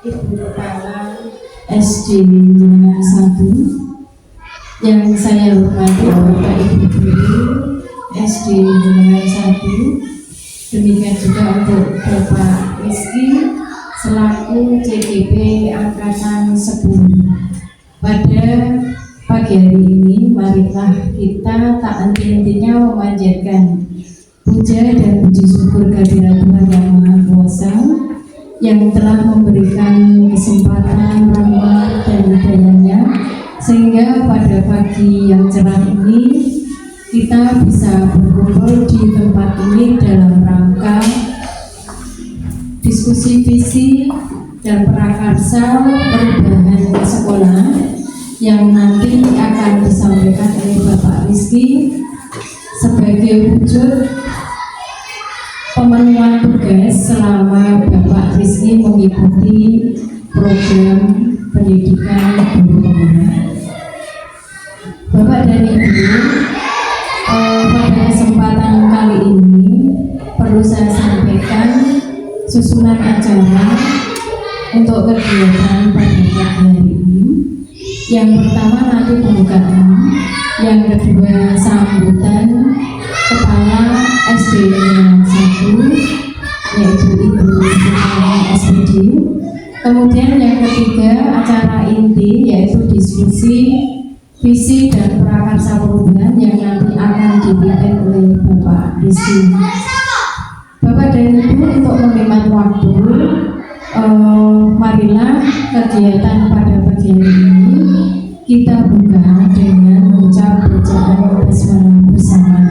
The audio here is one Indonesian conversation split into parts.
Ibu Kepala SD Jenengan 1, yang saya hormati Bapak Ibu Guru SD Jenengan 1, demikian juga untuk Bapak Rizky selaku CGP Angkatan 10. Pada pagi hari ini, marilah kita tak henti-hentinya memanjatkan puja dan puji syukur kehadirat Tuhan Yang Maha Kuasa yang telah memberikan kesempatan, rahmat dan hidayahnya sehingga pada pagi yang cerah ini kita bisa berkumpul di tempat ini dalam rangka diskusi visi dan prakarsa perubahan sekolah yang nanti akan disampaikan oleh Bapak Rizky sebagai wujud pemenuhan tugas selama Bapak Rizky mengikuti program pendidikan guru pemula. Bapak dan Ibu, pada kesempatan kali ini perlu saya sampaikan susunan acara untuk kegiatan pada pagi hari ini. Yang pertama nanti pembukaan, yang kedua sambutan Kepala SD Jenengan 1 yaitu Ibu Kepala SPD. Kemudian yang ketiga acara inti yaitu diskusi visi dan prakarsa perubahan yang nanti akan dipimpin oleh Bapak Rizky. Bapak dan Ibu, untuk menghemat waktu, marilah kegiatan pada pagi hari ini kita buka dengan mengucap bacaan basmalah bersama.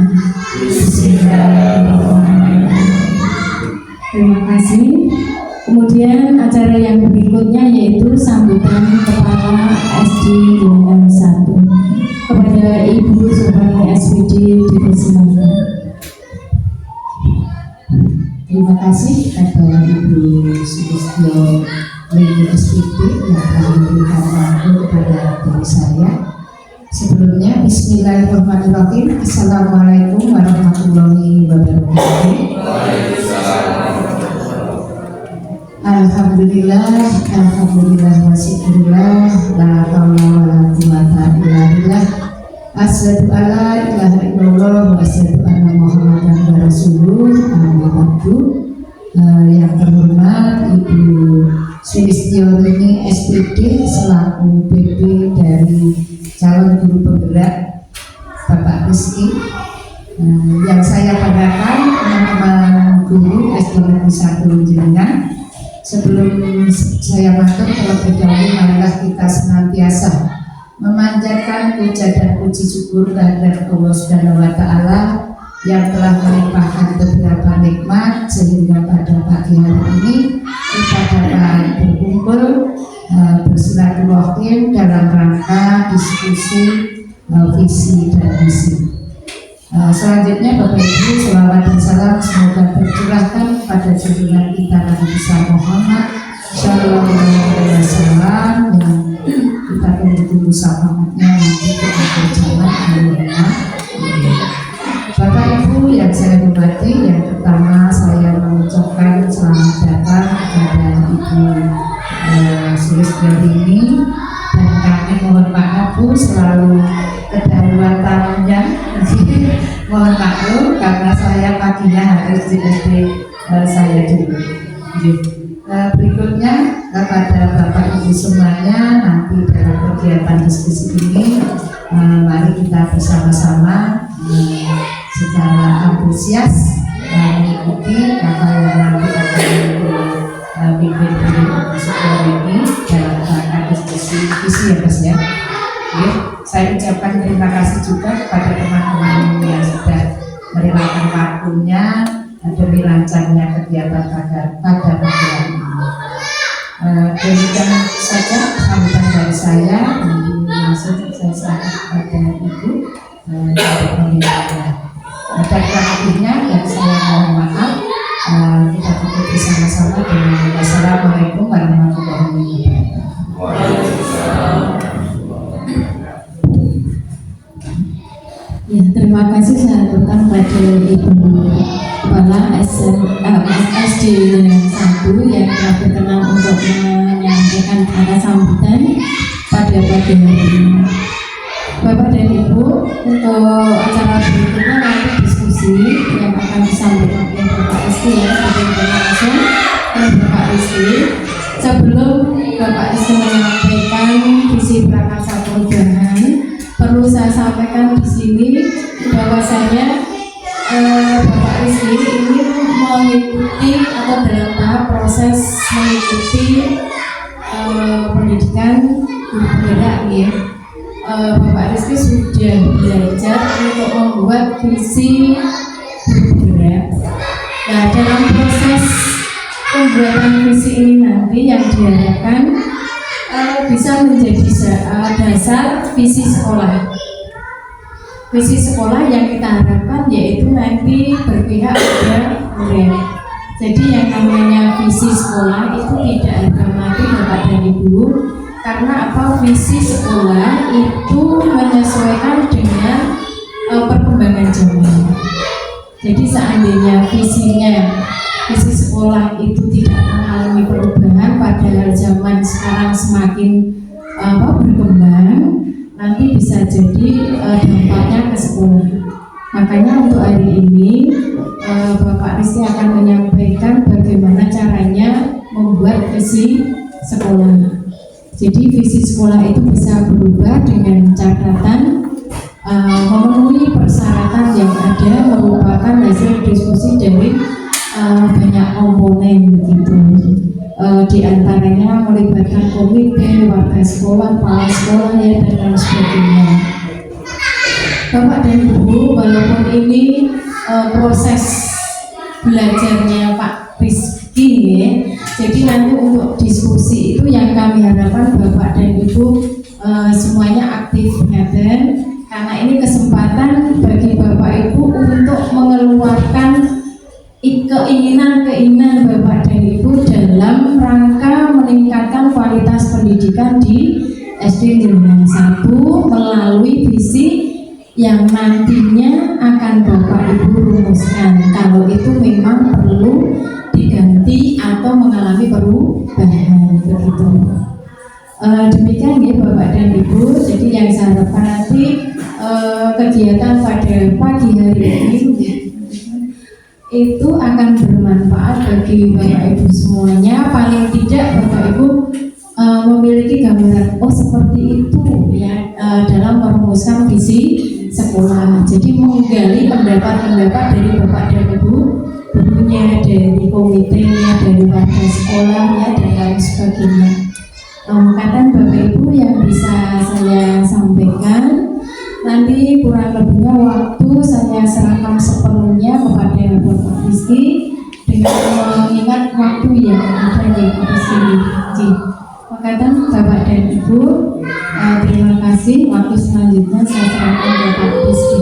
Terima kasih. Kemudian acara yang berikutnya yaitu sambutan Kepala SD Jenengan 1. Kepada Ibu Subhani SPD dipersilakan. Terima kasih kepada Ibu Sulistyo Leni SPD yang telah memberikan waktu kepada diri saya. Sebelumnya, Bismillahirrahmanirrahim. Assalamualaikum warahmatullahi wabarakatuh. Alhamdulillah wa syukurillah, la haula wa la quwwata illa billah. Asyhadu alla ilaha illallah wa asyhadu anna Muhammadan rasulullah. Amma ba'du. Yang terhormat Ibu Sulistyo Leni SPD selaku PP dari calon guru penggerak Bapak Rizky, yang saya banggakan teman-teman guru SD Negeri 1 Jenengan. Sebelum saya matur terlebih dahulu, marilah kita senantiasa memanjatkan puja dan puji syukur kehadirat Allah Subhanahu wa Ta'ala yang telah melimpahkan beberapa nikmat sehingga pada pagi hari ini kita dapat berkumpul bersilaturahim dalam rangka diskusi visi dan misi. Selanjutnya Bapak Ibu, selawat dan salam semoga tercurahkan pada junjungan kita Nabi besar Muhammad Shallallahu Alaihi Wasallam yang kita tunggu syafaatnya nanti ke akhir zaman. Bapak Ibu yang saya hormati, yang pertama saya mengucapkan selamat datang kepada Ibu Sulistyo Leni, dan kami mohon maaf Bu selalu kedaluarsannya. Mohon maklum karena saya paginya harus di SD saya dulu. Berikutnya kepada Bapak Ibu semuanya, nanti dalam kegiatan diskusi ini mari kita bersama-sama secara antusias mengikuti apa yang nanti akan dipimpin oleh sekolah ini dalam rangka diskusi visi ya Mas ya. Saya ucapkan terima kasih juga kepada teman-teman yang sudah merelakan waktunya demi lancarnya kegiatan pada pagi hari ini. Demikian saja sambutan dari saya. Langsung saya serahkan kepada Ibu untuk pembinaan. Ada kurang lebihnya yang saya mohon maaf. Kita tutup bersama-sama dengan wassalamualaikum warahmatullahi wabarakatuh. Ya, terima kasih saya aturkan pada Ibu Kepala SD Jenengan 1 yang telah berkenan untuk menyampaikan kata sambutan pada pagi hari ini. Bapak dan Ibu, untuk acara berikutnya nanti diskusi yang akan disampaikan oleh Bapak Rizky ya, langsung oleh Bapak Rizky. Sebelum Bapak Rizky menyampaikan visi prakarsa perubahan, perlu saya sampaikan di sini bahwasanya Bapak Rizky ini mengikuti atau dalam tahap proses mengikuti pendidikan guru penggerak ya. Bapak Rizky sudah belajar untuk membuat visi guru penggerak. Nah, dalam proses pembuatan visi ini nanti yang diharapkan bisa menjadi dasar visi sekolah. Visi sekolah yang kita harapkan yaitu nanti berpihak pada murid. Jadi yang namanya visi sekolah itu tidak harga mati Bapak dan Ibu, karena apa? Visi sekolah itu menyesuaikan dengan perkembangan zaman. Jadi seandainya visi sekolah itu tidak mengalami perubahan, padahal zaman sekarang semakin berkembang, nanti bisa jadi dampaknya ke sekolah. Makanya untuk hari ini Bapak Rizky akan menyampaikan bagaimana caranya membuat visi sekolah. Jadi visi sekolah itu bisa berubah dengan catatan memenuhi persyaratan yang ada, merupakan hasil diskusi dari banyak komponen begitu. Di antaranya melibatkan komite, warga sekolah, kepala sekolah ya, dan lain sebagainya. Bapak dan Ibu, walaupun ini proses belajarnya Pak Rizky ya, jadi nanti untuk diskusi itu yang kami harapkan Bapak dan Ibu semuanya aktif ngaten, karena ini kesempatan bagi Bapak Ibu untuk mengeluarkan keinginan Bapak dan Ibu dalam rangka meningkatkan kualitas pendidikan di SD Jenengan 1 melalui visi yang nantinya akan Bapak Ibu rumuskan kalau itu memang perlu diganti atau mengalami perubahan begitu. Demikian ya Bapak dan Ibu. Jadi yang saya harapkan nanti kegiatan pada pagi hari ini itu akan bermanfaat bagi Bapak Ibu semuanya. Paling tidak Bapak Ibu memiliki gambaran seperti itu ya dalam merumuskan visi sekolah. Jadi menggali pendapat-pendapat dari Bapak dan Ibu, gurunya, dari komitenya, dari warga sekolahnya dan lain sebagainya. Kata Bapak Ibu yang bisa saya sampaikan. Nanti kurang lebihnya waktu saya serahkan sepenuhnya kepada Bapak Rizky dengan mengingat waktu yang ada di sini. Makatan Bapak dan Ibu, terima kasih. Waktu selanjutnya saya serahkan Bapak Rizky.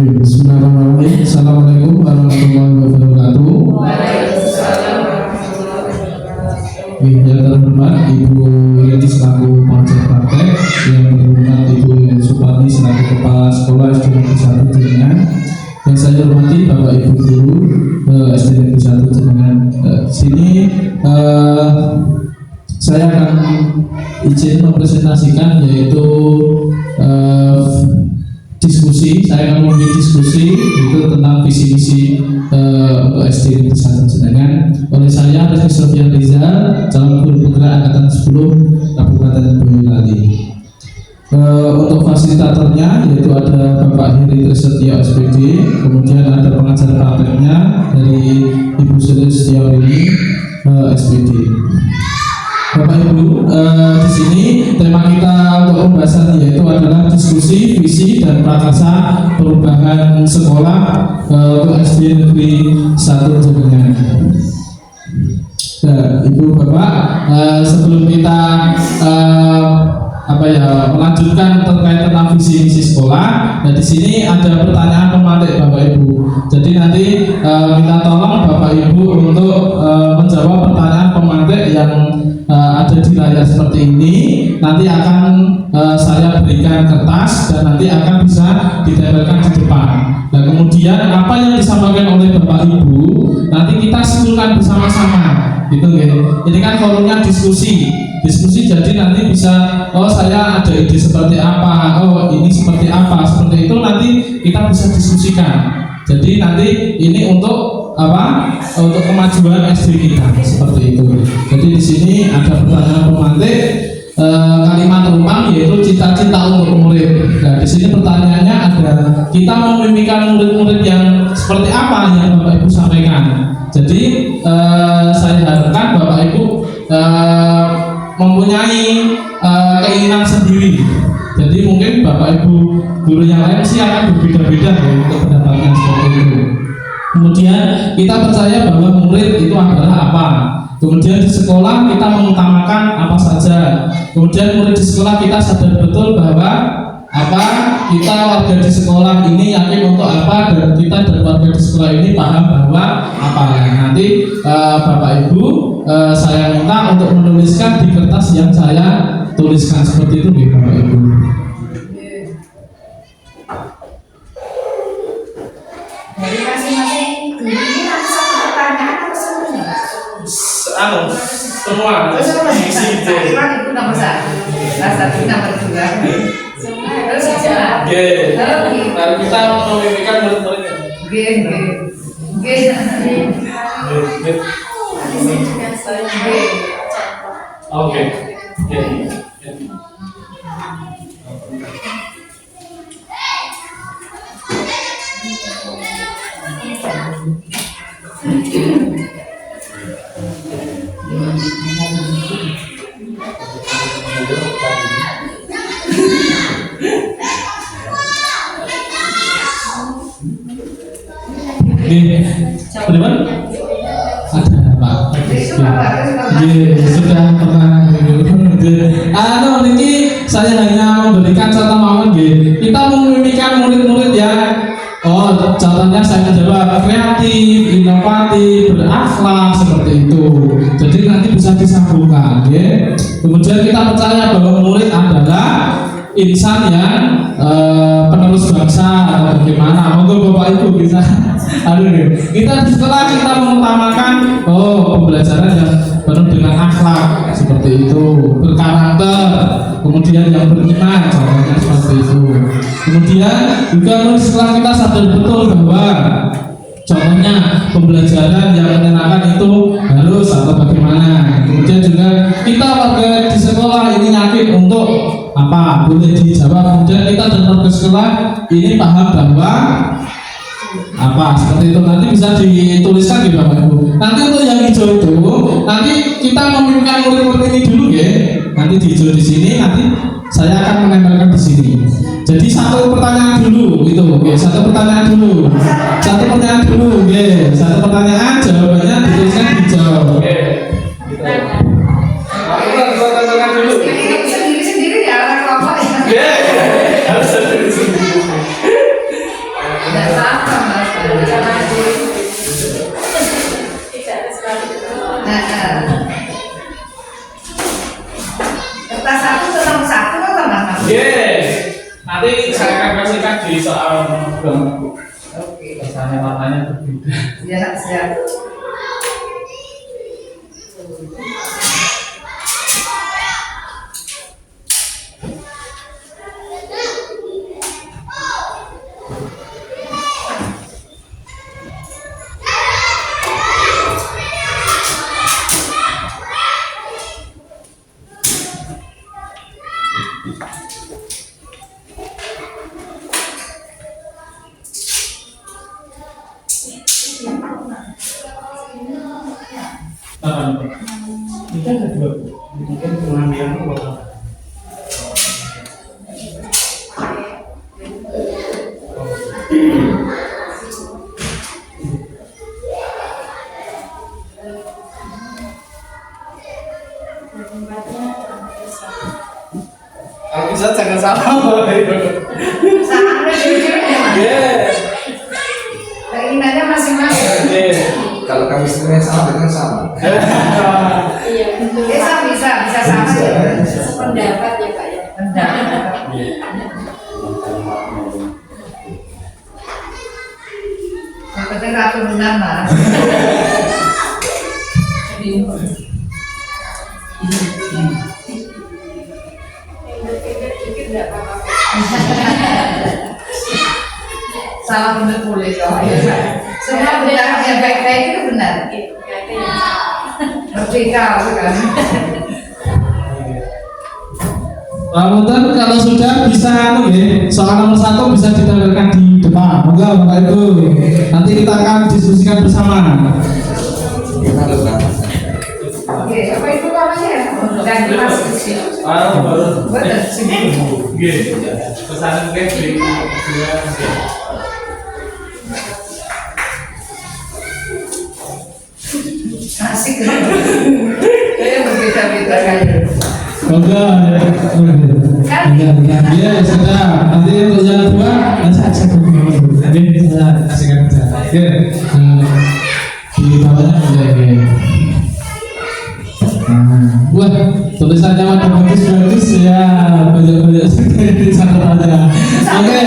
Bismillahirrahmanirrahim. Assalamualaikum warahmatullahi wabarakatuh. Yang terhormat Ibu Yenti selaku pengajar praktek, yang terhormat Ibu Supani selaku kepala sekolah SD Negeri 1 Jenengan, yang saya hormati Bapak Ibu guru SD Negeri 1 Jenengan. Sini saya akan izin mempresentasikan yaitu diskusi. Saya akan membuat diskusi itu tentang visi-visi untuk SD Negeri 1 Jenengan oleh saya Rizky Sofian Rizal, calon guru penggerak angkatan 10 Kabupaten Boyolali. Untuk fasilitatornya yaitu ada Bapak Heri Trissetyo SPD, kemudian ada pengajar prakteknya dari Ibu Sri Setiawati SPD. Bapak Ibu, di sini tema kita untuk pembahasan yaitu adalah diskusi visi dan prakarsa perubahan sekolah untuk SD Negeri 1 Jenengan. Ibu Bapak, sebelum kita melanjutkan terkait tentang visi misi sekolah, nah di sini ada pertanyaan pemantik Bapak Ibu. Jadi nanti kita tolong Bapak Ibu untuk menjawab pertanyaan pemantik yang ada di layar seperti ini. Nanti akan saya berikan kertas dan nanti akan bisa ditempelkan di depan. Nah kemudian apa yang disampaikan oleh Bapak Ibu nanti kita simpulkan bersama-sama. gitu nggih. Ini kan forumnya diskusi. Diskusi jadi nanti bisa, oh saya ada ide seperti apa, oh ini seperti apa, seperti itu nanti kita bisa diskusikan. Jadi nanti ini untuk apa? Untuk kemajuan SD kita seperti itu. Jadi di sini ada pertanyaan pemantik, kalimat rumpang yaitu cita-cita untuk murid. Nah di sini pertanyaannya ada, kita memimpikan murid-murid yang seperti apa yang Bapak Ibu sampaikan. Jadi saya harapkan Bapak Ibu mempunyai keinginan sendiri. Jadi mungkin Bapak Ibu guru yang lain sih akan berbeda-beda ya, untuk pendapatnya seperti itu. Kemudian kita percaya bahwa murid itu adalah apa. Kemudian di sekolah kita mengutamakan apa saja. Kemudian murid di sekolah kita sadar betul bahwa apa kita warga di sekolah ini yakin untuk apa, dan kita dari warga di sekolah ini paham bahwa apa. Nanti Bapak Ibu saya minta untuk menuliskan di kertas yang saya tuliskan seperti itu nih Bapak Ibu. Dari masing-masing guru ini nanti satu pertanyaan atau semuanya? Semua. Ibu nomor 1, satu nomor 2. Terus aja. Nah, kita memimpikan murid-muridnya. Oke. Berapa? Ada Pak. Sudah pernah. Niki saya hanya memberikan contoh mawon nggih. Kita memimpikan murid-murid yang contohnya saya menjawab kreatif, inovatif, berakhlak seperti itu. Jadi nanti bisa disambungkan, ya. Kemudian kita percaya bahwa murid adalah insan yang penerus bangsa atau bagaimana. Monggo Bapak Ibu bisa. Kita di sekolah kita mengutamakan pembelajaran yang penuh dengan akhlak seperti itu, berkarakter, kemudian yang beriman, contohnya seperti itu. Kemudian juga di sekolah kita sadar betul bahwa contohnya pembelajaran yang menyenangkan itu harus atau bagaimana. Kemudian juga kita warga di sekolah ini yakin untuk apa boleh dijawab. Kemudian kita dan warga sekolah ini paham bahwa apa seperti itu, nanti bisa dituliskan di Bapak Ibu. Nanti untuk yang hijau itu nanti kita memimpikan murid-murid ini dulu ya. Nanti di hijau di sini, nanti saya akan menempelkan di sini. Jadi satu pertanyaan dulu itu, oke. Satu pertanyaan dulu, satu pertanyaan jawabannya dituliskan di hijau. Oke. Sendiri-sendiri ya orang kelompok ya. Harus sendiri-sendiri. Tidak apa-apa Mas. Kertas satu nomor 1 atau Mas? Nanti saya akan kasihkan di soal program. Oke. Misalnya warnanya berbeda. Ya, siap. Kita ada dua, mungkin pengambilan uang. Kalau bisa jangan salah. Sama jujur ya Mas. Keinginannya masing-masing. Kalau kami sebenarnya sama dengan sama. Bisa sama ya. Pendapat ya Pak ya. Pendapat. Yang penting ratu benar Mas. merdeka kan. Rambutan kalau sudah bisa soal nomor 1 bisa ditampilkan di depan. Moga Bapak Ibu. Nanti kita akan diskusikan bersama. Kita lupa. Oke, apa itu namanya? Dan diskusi. Betul. Pesan Asik kan? Kayak berbeda-beda kali. Moga ya sudah. Nanti untuk yang kedua saya kasihkan kerja. Oke. Di bawahnya wah, tulisannya bagus ya, banyak sekali catatannya. Oke,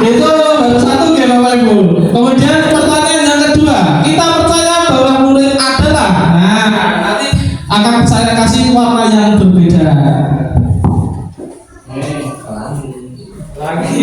itu baru 1 ya Bapak Ibu. Kemudian pertanyaan yang kedua, kita percaya bahwa murid adalah, nanti akan saya kasih warna yang berbeda. Lagi.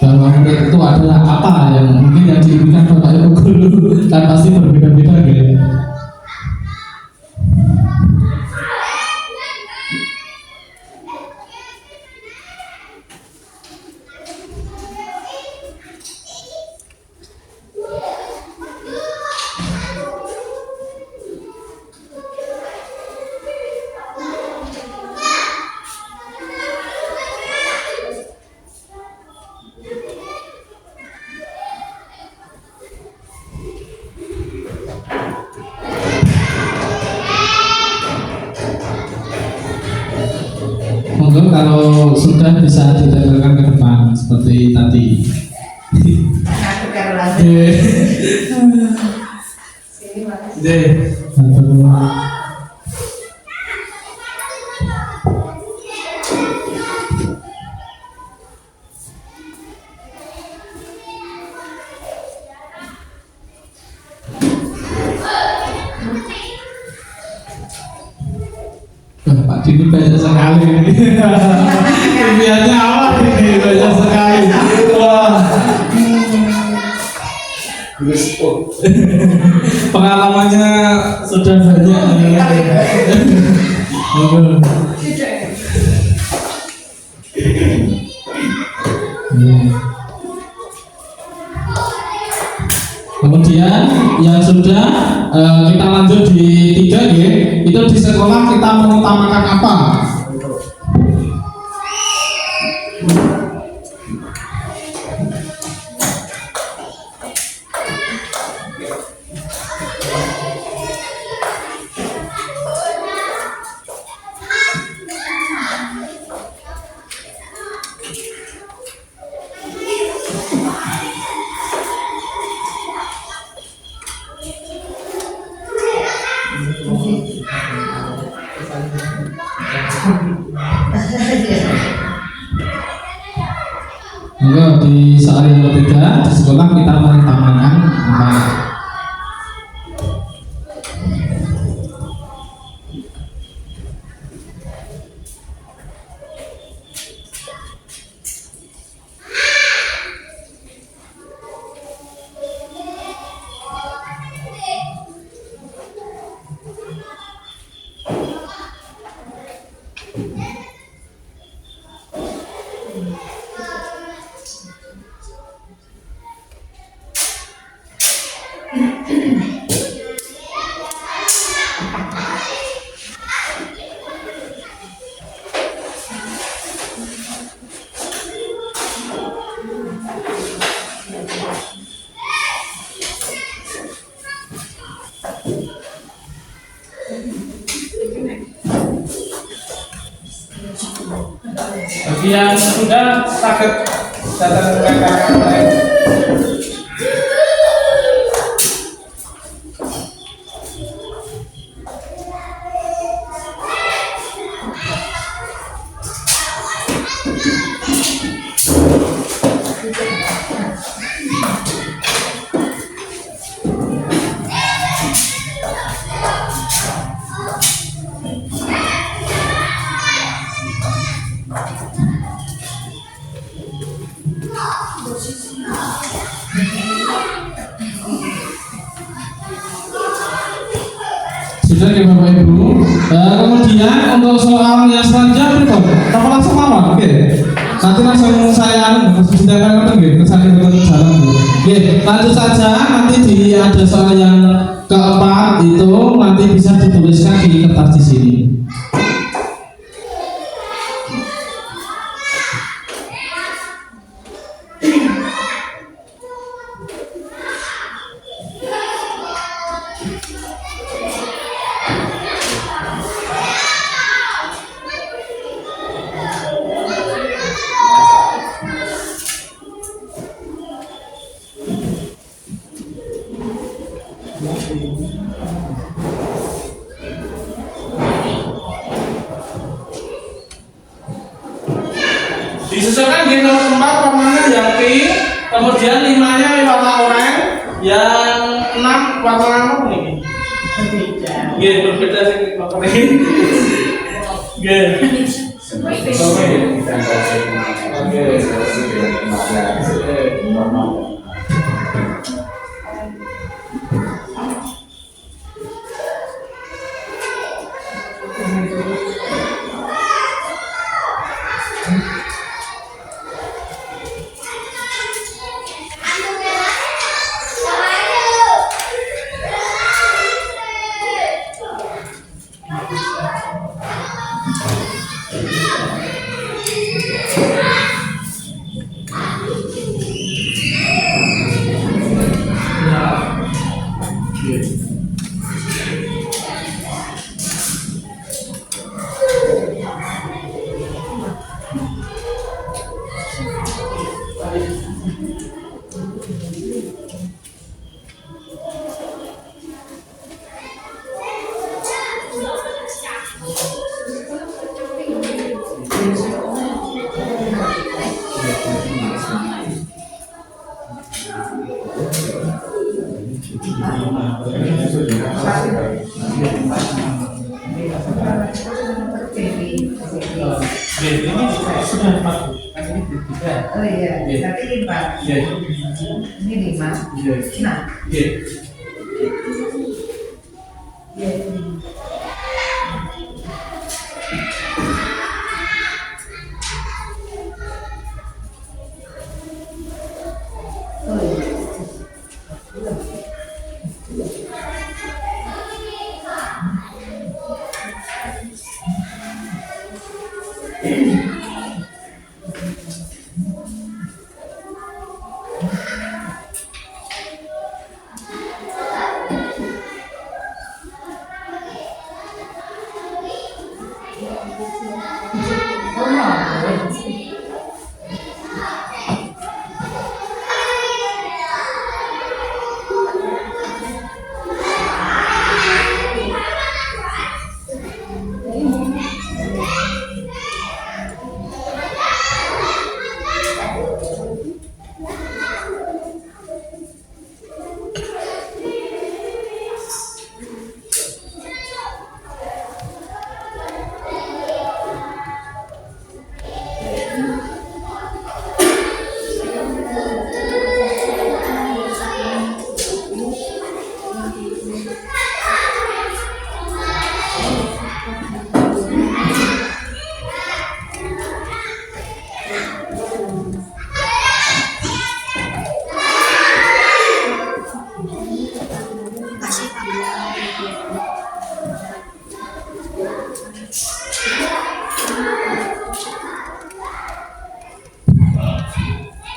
Bahwa murid itu adalah apa yang mungkin yang diinginkan Bapak Ibu guru kan pasti berbeda-beda gitu. Monggo kalau sudah bisa ditampilkan ke depan seperti tadi. Aku karo lanjut. Sini Mas. Pak Dini banyak sekali ini. Pilihannya apa ini banyak sekali. Wah. Pengalamannya sudah banyak. Kemudian yang sudah kita lanjut di 3 ya, itu di sekolah kita mengutamakan apa? Enggak, di soal yang ketiga di sekolah kita mengutamakan apa? Bagi yang sudah sakit datang ke kakak lain. Sudah ya Bapak Ibu. Kemudian untuk soal yang selanjutnya apa langsung awal? Oke. Nanti langsung saya sediakan ke sana ke jalan. Oke, lanjut saja. Nanti ada soal yang keempat itu nanti bisa dituliskan di kertas di sini. Disesuaikan di nomor 4 warnanya yang pink, kemudian 5-nya warna oranye, yang 6 warna apa nih? Berbeda. Iya, berbeda sih makanya. Iya. Oh iya, tapi 5. Ini 5. Nah.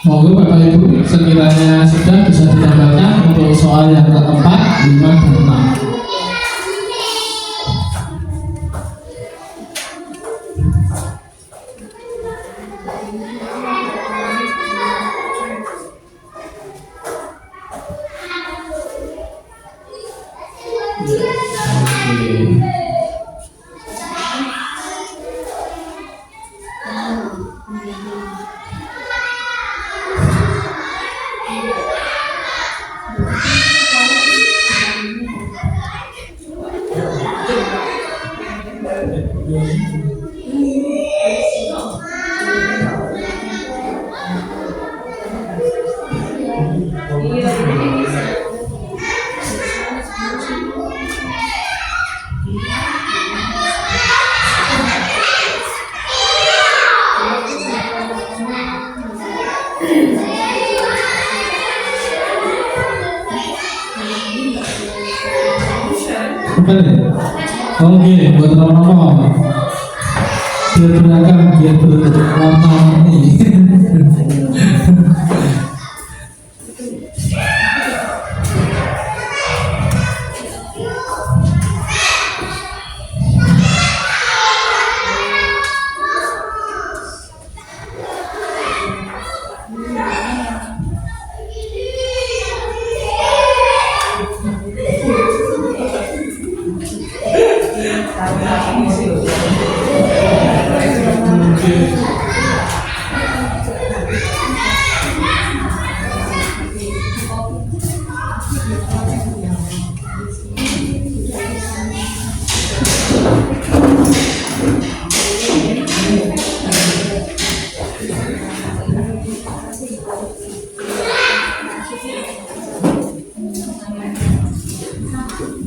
Monggo Bapak Ibu, sekiranya sudah bisa ditambahkan untuk soal yang keempat, 5, dan 6. Oke, buat teman-teman. Biar beragam, biar berwarna-warni.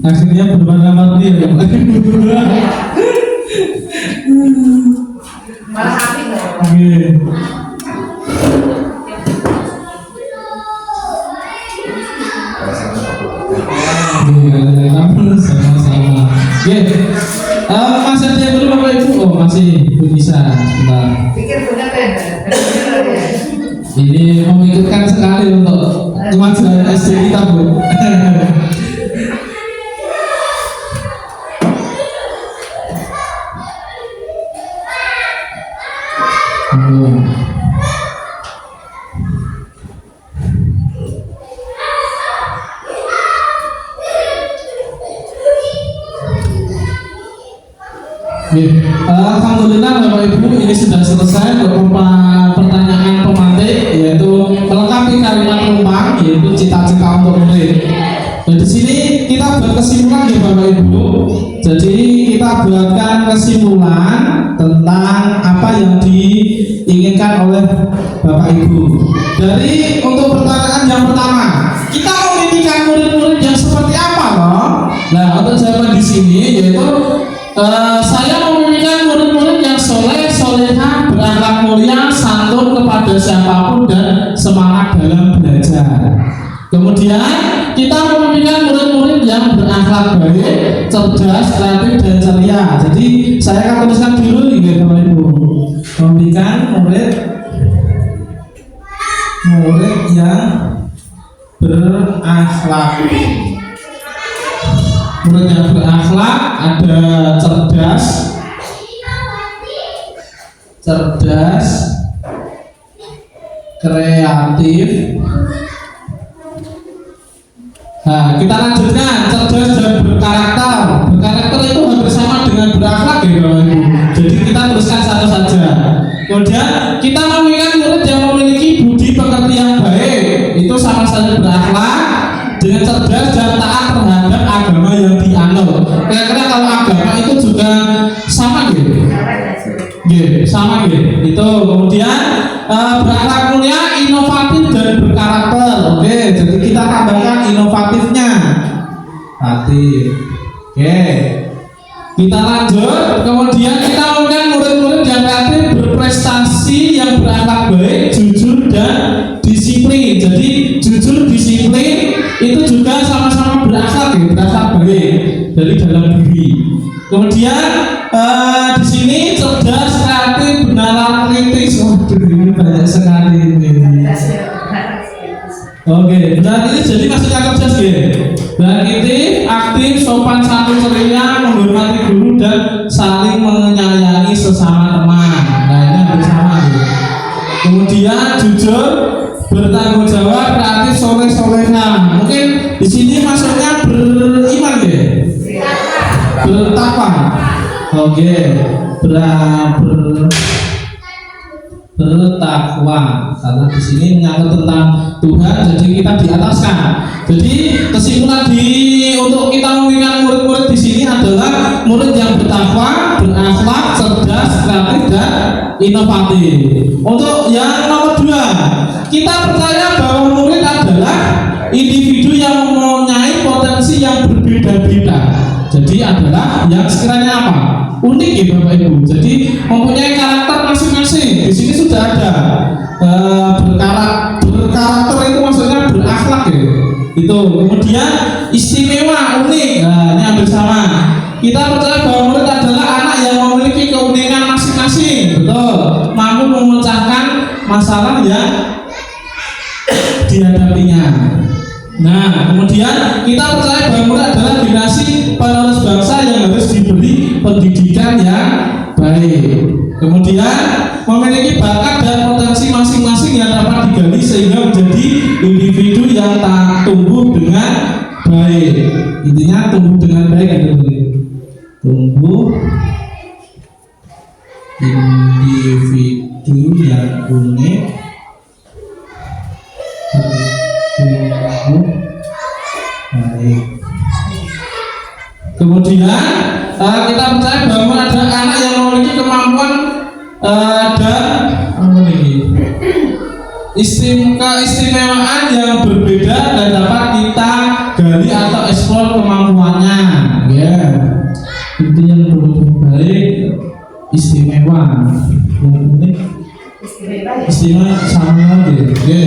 Akhirnya berwarna-warni ya. Malah api loh. Oke. Sama-sama. Oke. Masih ada yang belum Bapak Ibu? Oh masih, bisa. Sebentar. Pikir punya kan? Ini memikirkan sekali untuk kemajuan SD kita, Bu. Alhamdulillah Bapak Ibu, ini sudah selesai beberapa pertanyaan pemantik, yaitu melengkapi kalimat rumpang, yaitu cita-cita untuk murid. Dan di sini kita buat kesimpulan ya Bapak Ibu. Jadi kita buatkan kesimpulan tentang apa yang diinginkan oleh Bapak Ibu. Dari untuk pertanyaan yang pertama, kita memimpikan murid-murid yang seperti apa loh? Nah untuk jawaban di sini yaitu saya memimpikan murid-murid yang soleh, soleha, berakhlak mulia, santun kepada siapapun dan semangat dalam belajar. Kemudian kita memimpikan murid-murid yang berakhlak baik, cerdas, kreatif dan ceria. Jadi saya akan tuliskan dulu ya Bapak Ibu. Memimpikan murid yang berakhlak. Murid yang berakhlak, ada cerdas, kreatif. Nah, kita lanjutkan, cerdas dan berkarakter. Berkarakter itu hampir sama dengan berakhlak ya Bapak Ibu. Jadi kita teruskan satu saja. Kemudian kita memiliki murid yang memiliki budi pekerti yang baik. Itu sama saja berakhlak, dengan cerdas dan taat terhadap agama yang dianut. Kira-kira kalau agama itu juga sama gitu. Sama gitu. Itu kemudian berakhlak mulia, inovatif dan berkarakter. Oke, jadi kita tambahkan inovatifnya. Oke. Kita lanjut. Kemudian kita menggunakan murid-murid yang kreatif, berprestasi, yang berakhlak baik, jujur dan disiplin. Jadi jujur, disiplin itu juga sama-sama berakhlak ya, berakhlak baik dari dalam diri. Kemudian di sini cerdas, kreatif, benar kritis. Waduh, ini banyak sekali ini. Oke, benar kritis jadi maksudnya cerdas ya. Benar kritis, aktif, sopan santun ceria, menghormati guru dan saling menyayangi sesama teman. Nah ini hampir sama ya. Kemudian jujur, bertanggung jawab, kreatif, soleh-soleha. Mungkin di sini maksudnya beriman ya. Bertakwa. Oke, bertakwa. Karena di sini menyangkut tentang Tuhan, jadi kita diataskan. Jadi kesimpulan untuk kita memberikan murid-murid di sini adalah murid yang bertakwa, berakhlak, cerdas, kreatif dan inovatif. Untuk yang nomor 2, kita percaya bahwa murid adalah individu yang mempunyai potensi yang berbeda-beda. Jadi adalah yang sekiranya apa? Unik ya Bapak Ibu. Jadi mempunyai karakter masing-masing. Di sini sudah ada berkarakter itu maksudnya berakhlak ya. Itu. Kemudian istimewa, unik. Nah, ini hampir sama. Kita percaya bahwa murid adalah anak yang memiliki keunikan masing-masing. Betul. Mampu memecahkan masalah yang dihadapinya. Nah, kemudian kita percaya bahwa murid adalah generasi penerus bangsa yang harus diberi pendidikan yang baik. Kemudian memiliki bakat dan potensi masing-masing yang dapat digali sehingga menjadi individu yang tak tumbuh dengan baik. Intinya tumbuh dengan baik gitu. Tumbuh individu yang unik, tumbuh baik. Kemudian kita percaya bahwa ada anak yang memiliki kemampuan dan keistimewaan yang berbeda dan dapat kita gali atau eksplor kemampuannya. Ya, itu yang lebih baik, istimewa, yang unik, istimewa sama gitu. Oke.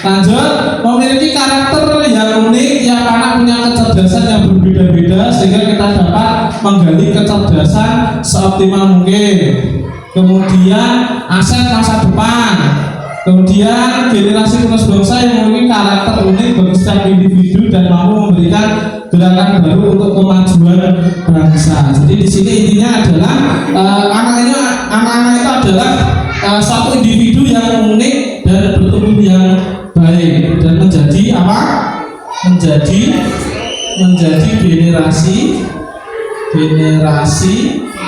Lanjut, memiliki karakter yang unik, yang anak punya kecerdasan yang berbeda-beda sehingga kita dapat menggali kecerdasan seoptimal mungkin. Kemudian aset masa depan. Kemudian generasi penerus bangsa yang memiliki karakter unik bagi setiap individu dan mampu memberikan gerakan baru untuk kemajuan bangsa. Jadi di sini intinya adalah anak-anak itu adalah satu individu yang unik dan bertumbuh yang baik dan menjadi apa? Menjadi generasi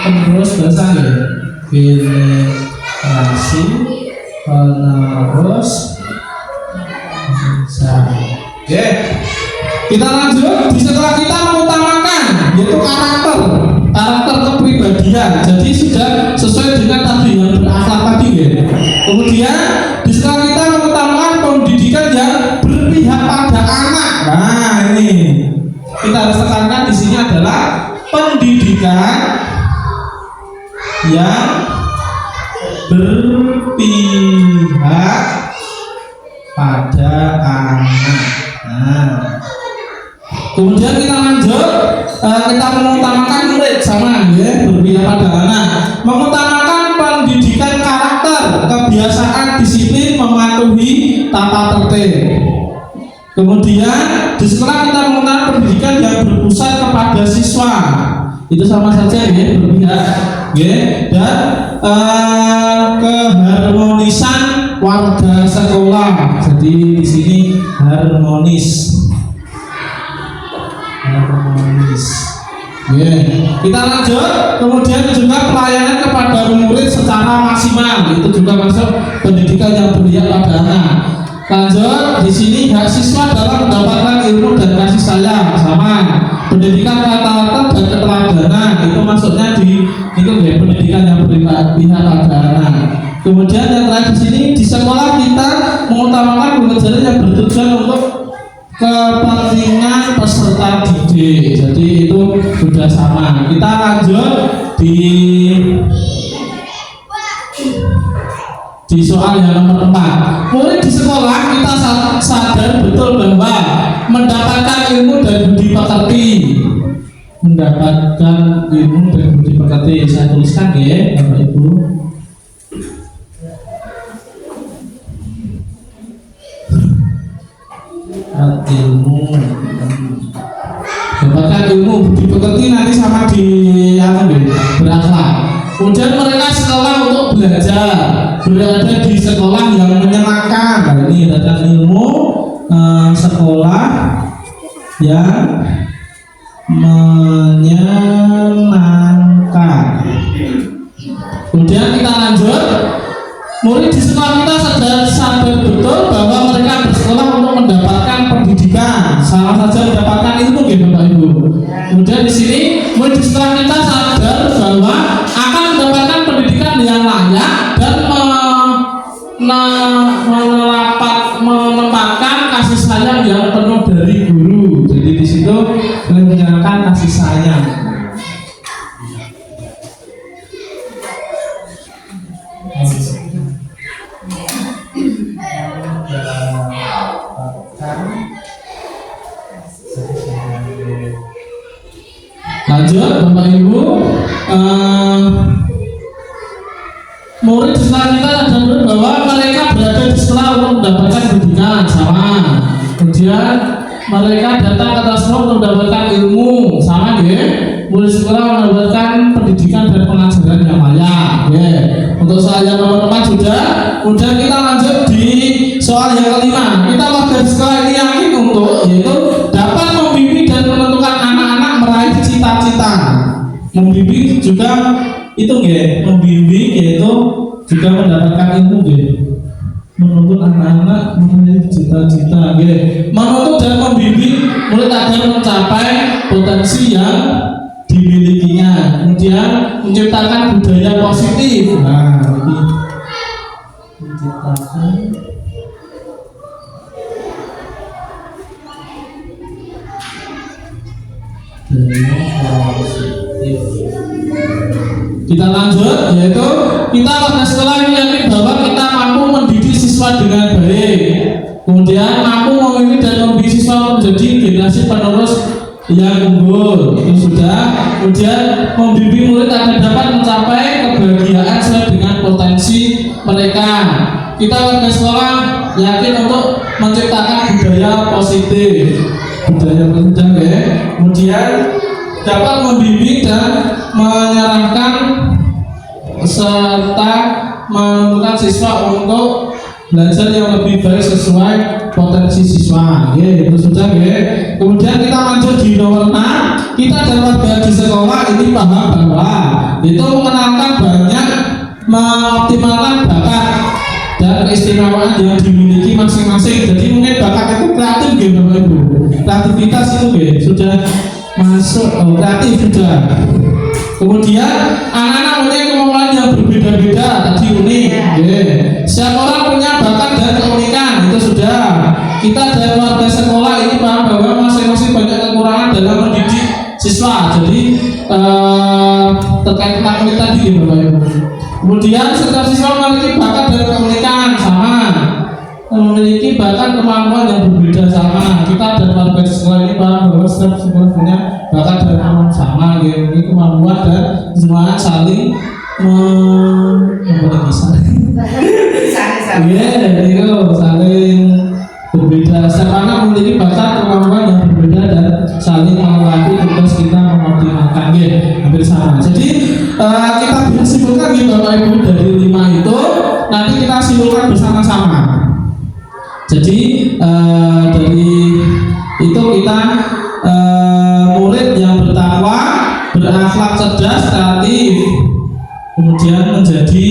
penerus bangsa ya. Generasi penerus bangsa. Oke. Kita lanjut. Di sekolah kita mengutamakan yaitu karakter kepribadian. Jadi sudah sesuai dengan tadi yang berakhlak tadi ya. Kemudian di sekolah kita mengutamakan pendidikan yang berpihak pada anak. Nah, ini kita harus tekankan di sini adalah pendidikan yang berpihak pada anak. Nah, kemudian kita lanjut, kita mengutamakan murid sama ya, berpihak pada anak, mengutamakan pendidikan karakter, kebiasaan, disiplin, mematuhi tata tertib. Kemudian di sekolah kita mengutamakan pendidikan yang berpusat kepada siswa. Itu sama saja ya, berpihak ya, dan keharmonisan warga sekolah. Jadi di sini harmonis. Ya. Kita lanjut. Kemudian juga pelayanan kepada murid secara maksimal. Itu juga masuk pendidikan yang berpihak pada anak. Lanjut, di sini hak siswa dalam mendapatkan ilmu dan kasih sayang sama. Pendidikan rata-rata dan keteladanan itu masuknya di itu ya, pendidikan yang berpihak pada anak. Kemudian yang terakhir di sini di sekolah kita mengutamakan pembelajaran yang bertujuan untuk kepentingan peserta didik. Jadi itu sudah sama. Kita lanjut di soal yang nomor 4. Murid di sekolah kita sadar betul bahwa mendapatkan ilmu dan budi pekerti. Mendapatkan ilmu dan budi pekerti. Saya tuliskan ya, Bapak Ibu. Ilmu, dapatkan ilmu budi pekerti nanti sama di berakhlak. Kemudian mereka sekolah untuk belajar, berada di sekolah yang menyenangkan. Nah, ini datang ilmu sekolah yang menyenangkan. Kemudian kita lanjut. Murid di sekolah kita sadar betul bahwa mereka bersekolah untuk mendapatkan pendidikan, salah saja mendapatkan ilmu ya Bapak Ibu. Kemudian di sini murid di sekolah kita sadar bahwa akan mendapatkan pendidikan yang layak dan menempatkan kasih sayang yang penuh dari guru. Jadi di situ menyenangkan kasih sayang. kemudian mereka datang ke atas untuk mendapatkan ilmu, sama ya. Murid sekolah mendapatkan pendidikan dan pengajaran yang layak. Ya. Untuk soal yang nomor 4 sudah. Kemudian kita lanjut di soal yang kelima. Kita warga sekolah ini yakin untuk yaitu dapat membimbing dan menentukan anak-anak meraih cita-cita. Membimbing juga itu ya, membimbing yaitu juga mendapatkan ilmu ya. Menuntut anak-anak memiliki cita-cita, menuntut dan membimbing murid agar mencapai potensi yang dimilikinya, kemudian menciptakan budaya positif. Nah, ini menciptakan budaya positif. Kita lanjut, yaitu kita pada sekolah ini yakin bahwa kita mampu mendidik siswa dengan baik, kemudian mampu memimpin dan membimbing siswa menjadi generasi penerus yang unggul, itu sudah. Kemudian membimbing murid agar dapat mencapai kebahagiaan sesuai dengan potensi mereka. Kita warga sekolah yakin untuk menciptakan budaya positif, ya. Kemudian dapat membimbing dan menyarankan serta menentukan siswa untuk belajar yang lebih baik sesuai potensi siswa. Ya, itu sudah ya. Kemudian kita lanjut di nomor 6. Kita dapat di sekolah ini paham bahwa itu mengenalkan banyak, mengoptimalkan bakat dan keistimewaan yang dimiliki masing-masing. Jadi mungkin bakat itu kreatif gitu Bapak Ibu. Kreativitas itu ya sudah masuk kreatif sudah. Kemudian anak-anak punya kemampuan yang berbeda-beda, tadi unik. Setiap orang punya bakat dan keunikan, itu sudah. Kita dari warga sekolah ini paham bahwa masing-masing banyak kekurangan dalam mendidik siswa. Jadi terkait tentang unik tadi Bapak Ibu. Kemudian setiap siswa memiliki bakat dan keunikan sama, memiliki bakat kemampuan yang berbeda sama. Kita dari warga sekolah ini paham bahwa setiap sekolah punya bakat dan kemampuan sama, ini kemampuan dan semuanya saling memiliki saling berbeda. Setiap anak memiliki bakat kemampuan yang berbeda dan saling melengkapi tugas kita mengoptimalkan, hampir sama. Jadi kita bisa simpulkan Bapak Ibu dari 5 itu, nanti kita simpulkan bersama-sama. Jadi dari itu kita murid yang bertakwa, berakhlak cerdas, kreatif, kemudian menjadi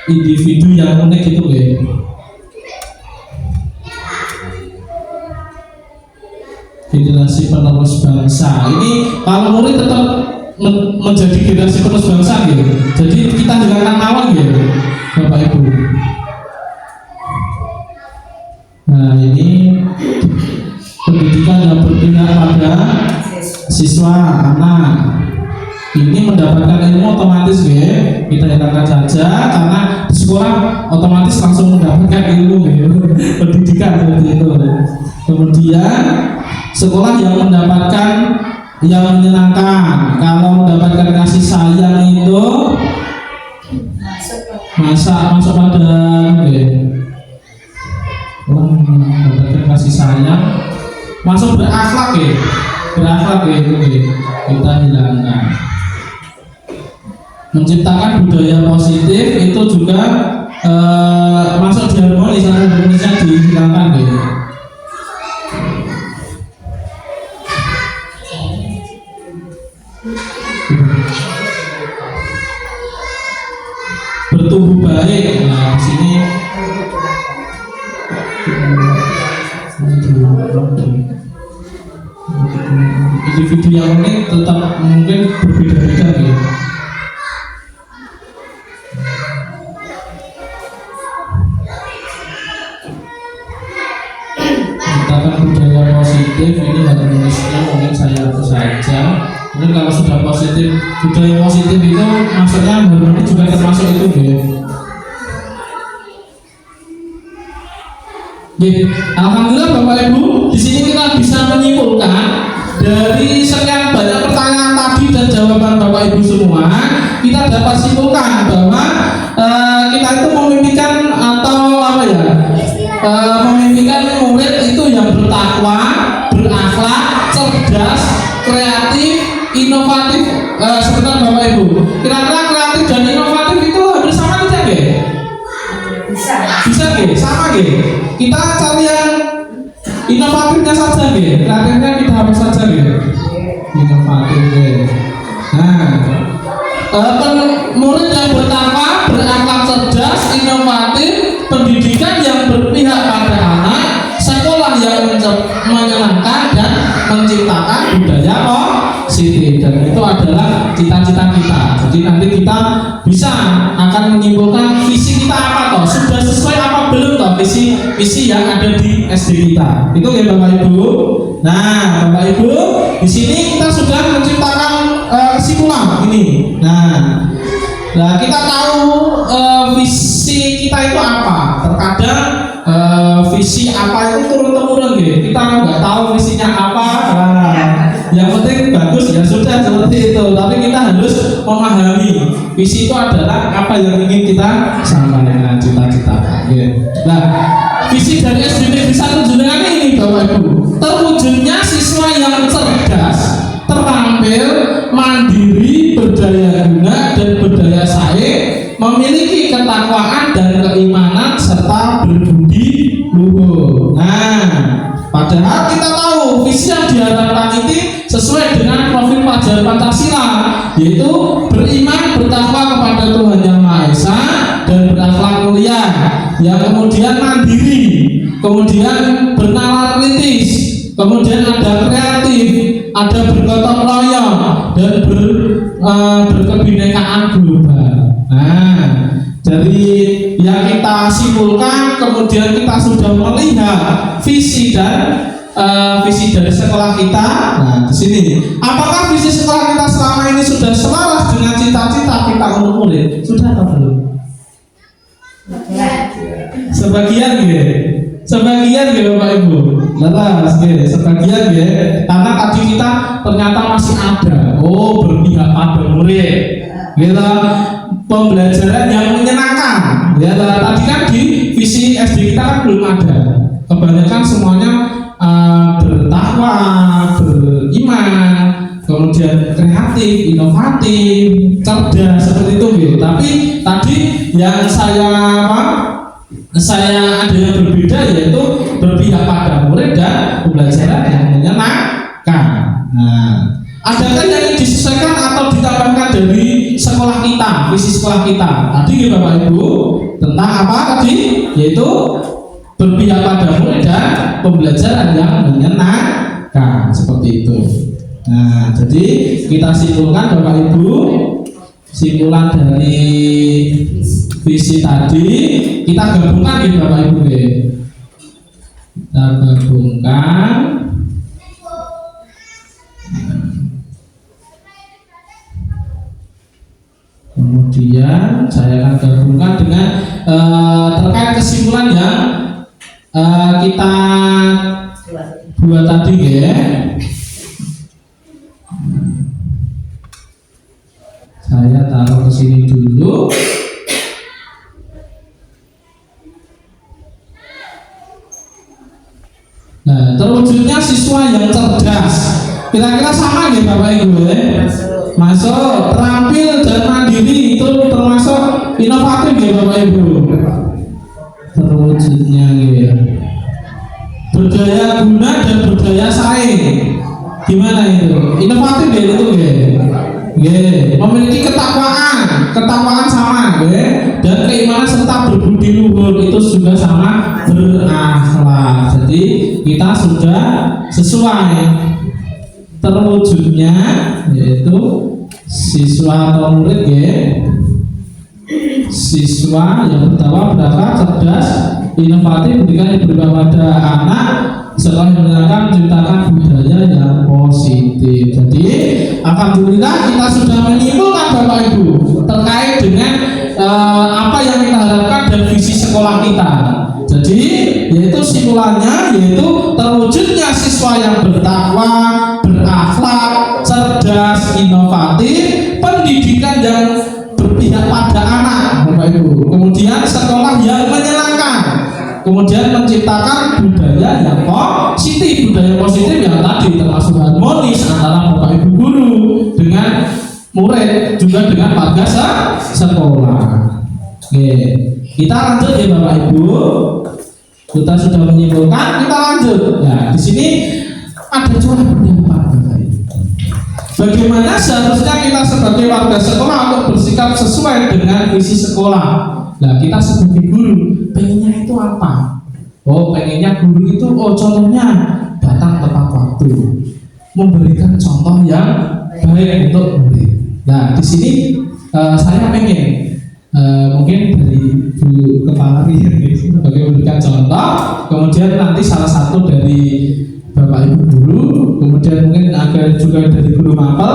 individu yang unik itu ya. Generasi penerus bangsa. Ini kalau murid tetap menjadi generasi penerus bangsa gitu. Jadi kita juga akan lawan gitu, Bapak Ibu. Nah ini pendidikan yang berpihak pada siswa anak. Ini mendapatkan ilmu otomatis ya, kita katakan saja karena di sekolah otomatis langsung mendapatkan ilmu ya, pendidikan seperti itu. Kemudian sekolah yang mendapatkan yang menyenangkan, kalau mendapatkan kasih sayang itu masuk pada ya. Mendapatkan kasih sayang, masuk berakhlak ya, itu ya, kita hilangkan. Menciptakan budaya positif itu juga masuk di harmonis, harmonisnya dihilangkan ya. Bertumbuh baik. Nah, di sini individu yang unik tetap mungkin berbeda-beda ya. Menciptakan budaya positif ini harmonisnya mungkin saya itu saja. Mungkin kalau sudah positif, budaya positif itu maksudnya harmoni juga termasuk itu ya. Alhamdulillah Bapak Ibu, di sini kita bisa menyimpulkan dari sekian banyak pertanyaan tadi dan jawaban Bapak Ibu semua, kita dapat simpulkan bahwa kita itu memimpikan atau apa ya, memimpikan murid itu yang Kira-kira kreatif dan inovatif itu hampir sama tidak nggih? Bisa nggih? Sama nggih? Kita cari yang inovatifnya saja nggih. Kreatifnya kita hapus saja nggih. Inovatif nggih. Murid yang bertakwa, berakhlak cerdas, inovatif, pendidikan yang berpihak pada anak, sekolah yang menyenangkan dan menciptakan budaya positif. Dan itu adalah cita-cita kita. Jadi nanti kita bisa akan menyimpulkan visi kita apa toh, sudah sesuai apa belum toh visi yang ada di SD kita. Itu ya Bapak Ibu. Nah, Bapak Ibu, di sini kita sudah menciptakan kesimpulan ini. Nah, kita tahu visi kita itu apa. Terkadang visi apa itu turun-temurun gitu. Kita nggak tahu visinya apa. Nah, yang penting bagus ya sudah seperti itu. Tapi kita harus memahami visi itu adalah apa yang ingin kita sampaikan, cita-cita. Nah, visi dari SD Negeri 1 Jenengan ini Bapak Ibu, terwujudnya siswa yang cerdas, terampil, mandiri, berdaya guna dan berdaya saing, memiliki ketakwaan dan keimanan serta berbudi luhur. Nah, padahal kita tahu visi yang diharapkan ini sesuai dengan profil pelajar Pancasila, yaitu beriman bertakwa kepada Tuhan Yang Maha Esa dan berakhlak mulia, yang kemudian mandiri, kemudian bernalar kritis, kemudian ada kreatif, ada bergotong royong dan berkebinekaan global. Nah, dari yang kita simpulkan, kemudian kita sudah melihat visi dan visi dari sekolah kita. Nah, di sini, apakah visi sekolah kita selama ini sudah selaras dengan cita-cita kita untuk murid? Sudah atau belum? Sebagian gitu. Sebagian gitu Bapak Ibu. Lelas gitu, sebagian gitu. Karena tadi kita ternyata masih ada. Oh, berpihak pada murid. Gitu. Pembelajaran yang menyenangkan. Ya, tadi kan di visi SD kita kan belum ada. Kebanyakan semuanya bertakwa, beriman, kemudian kreatif, inovatif, cerdas seperti itu gitu. Tapi tadi yang saya ada yang berbeda, yaitu berpihak pada murid dan pembelajaran yang menyenangkan. Nah, adakah yang disesuaikan atau ditambahkan dari sekolah kita, visi sekolah kita? Tadi ya Bapak Ibu, tentang apa tadi? Yaitu berpihak pada murid dan pembelajaran yang menyenangkan, seperti itu. Nah, jadi kita simpulkan Bapak Ibu, simpulan dari visi tadi kita gabungkan ya Bapak Ibu ya. Kita gabungkan. Kemudian saya akan gabungkan dengan terkait kesimpulan yang kita buat tadi ya. Saya taruh ke sini dulu. Nah, terwujudnya siswa yang cerdas. Kira-kira sama ya Bapak Ibu ya? Masuk, terampil dan mandiri itu termasuk inovatif ya Bapak Ibu. Terwujudnya ya. Berdaya guna dan berdaya saing. Gimana itu? Inovatif ya itu ya. Memiliki ketakwaan sama dan keimanan serta berbudi luhur, itu juga sama berakhlak. Jadi kita sudah sesuai terwujudnya, yaitu siswa atau murid siswa yang bertakwa, berakhlak, cerdas, inovatif, pendidikan yang berpihak pada anak, setelah menyenangkan, menciptakan budaya yang positif. Jadi alhamdulillah kita sudah menyimpulkan Bapak Ibu terkait dengan apa yang kita harapkan dan visi sekolah kita. Jadi yaitu simpulannya, yaitu terwujudnya siswa yang bertakwa, berakhlak, cerdas, inovatif, pendidikan yang berpihak pada anak Bapak Ibu, kemudian sekolah yang menyenangkan, kemudian menciptakan budaya yang positif. Budaya positif yang tadi termasuk harmonis antara Bapak Ibu guru dengan murid, juga dengan warga sekolah. Oke, kita lanjut ya Bapak Ibu. Kita sudah menyimpulkan, kita lanjut. Nah, di sini ada curah pendapat Bapak Ibu. Bagaimana seharusnya kita sebagai warga sekolah untuk bersikap sesuai dengan visi sekolah? Nah, kita sebagai guru pengennya itu apa? Oh, pengennya guru itu, contohnya datang tepat waktu, memberikan contoh yang baik untuk murid. Nah, di sini saya pengen mungkin dari Bu Kepala sebagai memberikan contoh, kemudian nanti salah satu dari Bapak Ibu guru, kemudian mungkin ada juga dari guru mapel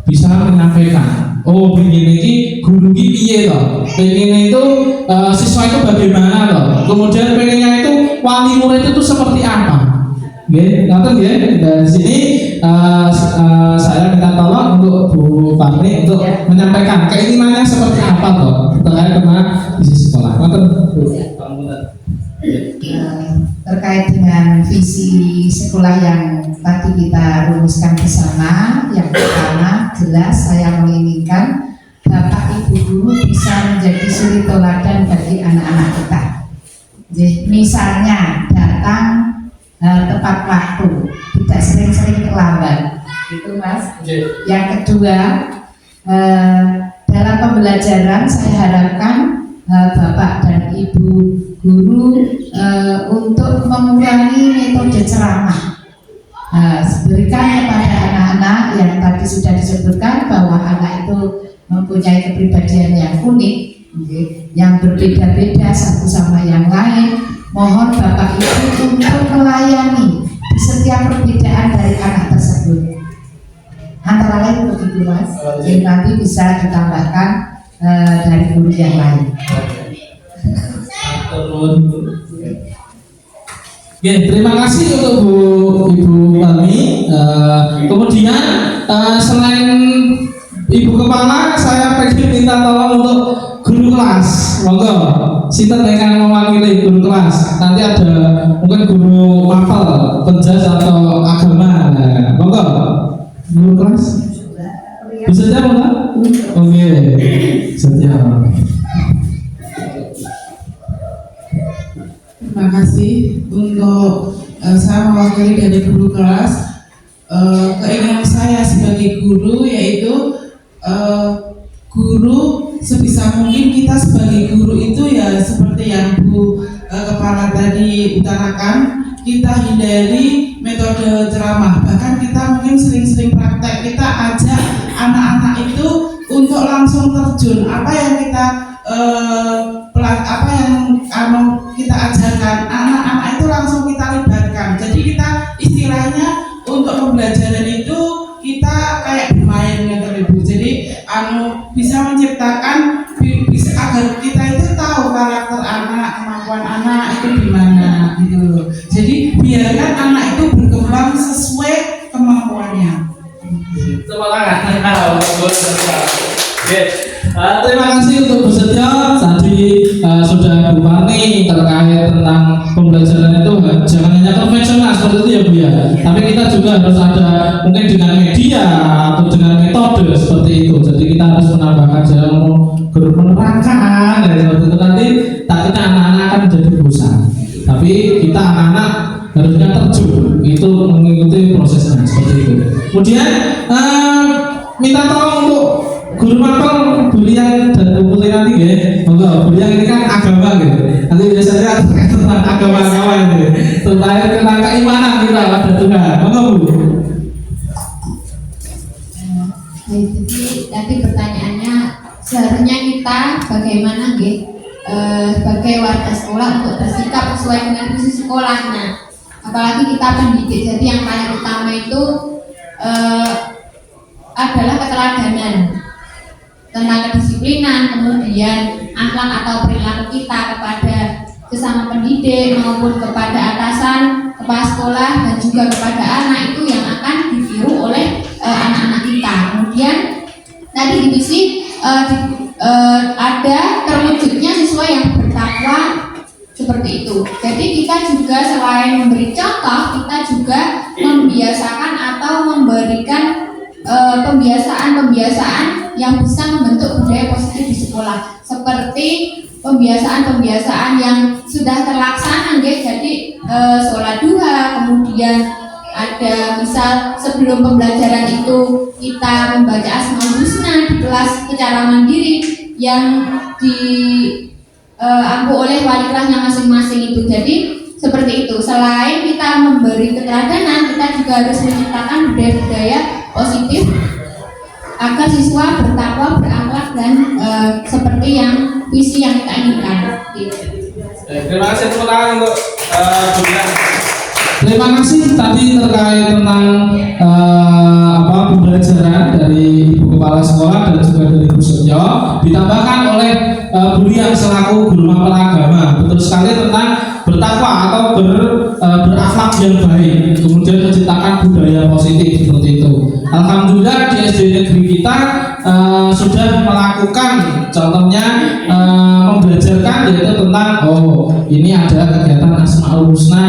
bisa menyampaikan. Oh, begini ini guru ini piye toh? Pengen itu siswa itu bagaimana toh? Kemudian pengennya itu wali murid itu seperti apa? Oke, nanti ya dari sini saya minta tolong untuk Bu Parni untuk menyampaikan keinginannya seperti apa toh terkait dengan visi sekolah. Nanti terkait dengan visi sekolah yang tadi kita rumuskan bersama, yang pertama jelas saya menginginkan Bapak Ibu guru bisa menjadi suri teladan bagi anak-anak kita. Jadi, misalnya datang tepat waktu, tidak sering-sering terlambat, itu Mas. Yang kedua, dalam pembelajaran saya harapkan Bapak dan Ibu guru untuk mengurangi metode ceramah. Berikan kepada anak-anak yang tadi sudah disebutkan bahwa anak itu mempunyai kepribadian yang unik, yang berbeda-beda satu sama yang lain. Mohon Bapak Ibu untuk melayani di setiap perbedaan dari anak tersebut. Antara lain begitu Mas. Jadi nanti bisa ditambahkan dari guru yang lain. Oke, terima kasih untuk Ibu Parni. Kemudian selain Ibu Kepala, saya pengen minta tolong untuk guru kelas. Monggo, sinten yang mewakili guru kelas. Nanti ada mungkin guru mapel, penjas atau agama. Monggo, guru kelas. Bisa jawab Pak? Oke, siap. Terima kasih untuk saya mewakili dari guru kelas. Keinginan saya sebagai guru yaitu guru sebisa mungkin kita sebagai guru itu ya seperti yang Bu Kepala tadi utarakan, kita hindari metode ceramah. Bahkan kita mungkin sering-sering praktek, kita ajak anak-anak itu untuk langsung terjun apa yang kita kita ajarkan, anak-anak itu langsung kita libatkan. Jadi kita istilahnya untuk pembelajaran itu kita kayak bermain gitu Ibu. Jadi bisa menciptakan bisa agar kita itu tahu karakter anak, kemampuan anak itu gimana gitu. Jadi biarkan anak itu berkembang sesuai kemampuannya. Terima kasih untuk bersedia. Tadi sudah Bu Parni terkait tentang pembelajaran itu jangan hanya konvensional seperti itu ya Bu ya. Tapi kita juga harus ada mungkin dengan media atau dengan metode seperti itu. Jadi kita harus menambahkan jalan guru menerangkan dan seperti itu nanti takutnya anak-anak akan menjadi bosan. Tapi kita anak-anak harusnya terjun itu mengikuti prosesnya seperti itu. Kemudian minta tolong untuk guru mapel Bulian dan Bu Putri nanti ya. Monggo, Bulian ini kan agama gitu. Nanti biasanya tentang agama-agama ini. Tentang keimanan kita pada Tuhan. Monggo Bu. Jadi tadi pertanyaannya seharusnya kita bagaimana sebagai warga sekolah untuk bersikap sesuai dengan visi sekolahnya. Apalagi kita pendidik, jadi yang paling utama itu adalah keteladanan tentang kedisiplinan, kemudian akhlak atau perilaku kita kepada sesama pendidik maupun kepada atasan, kepala sekolah dan juga kepada anak itu yang akan ditiru oleh anak-anak kita. Kemudian tadi di visi ada terwujudnya siswa yang bertakwa seperti itu. Jadi kita juga selain memberi contoh, kita juga membiasakan atau memberikan pembiasaan-pembiasaan yang bisa membentuk budaya positif di sekolah, seperti pembiasaan-pembiasaan yang sudah terlaksana, jadi sholat duha, kemudian ada misal sebelum pembelajaran itu kita membaca Asmaul Husna di kelas secara mandiri yang diampu oleh wali kelasnya masing-masing itu. Jadi seperti itu. Selain kita memberi keteladanan, kita juga harus menciptakan budaya-budaya positif agar siswa bertakwa, berakhlak, dan seperti yang visi yang kita inginkan. Terima kasih tepuk tangan untuk Budian. Terima kasih tadi terkait tentang pembelajaran dari Ibu Kepala Sekolah dan juga dari Bu Setyo, ditambahkan oleh Budian selaku guru mapel agama. Betul sekali tentang bertakwa atau berakhlak yang baik, kemudian menciptakan budaya positif seperti itu. Alhamdulillah di SD negeri kita sudah melakukan, contohnya membelajarkan yaitu tentang ini ada kegiatan Asmaul Husna,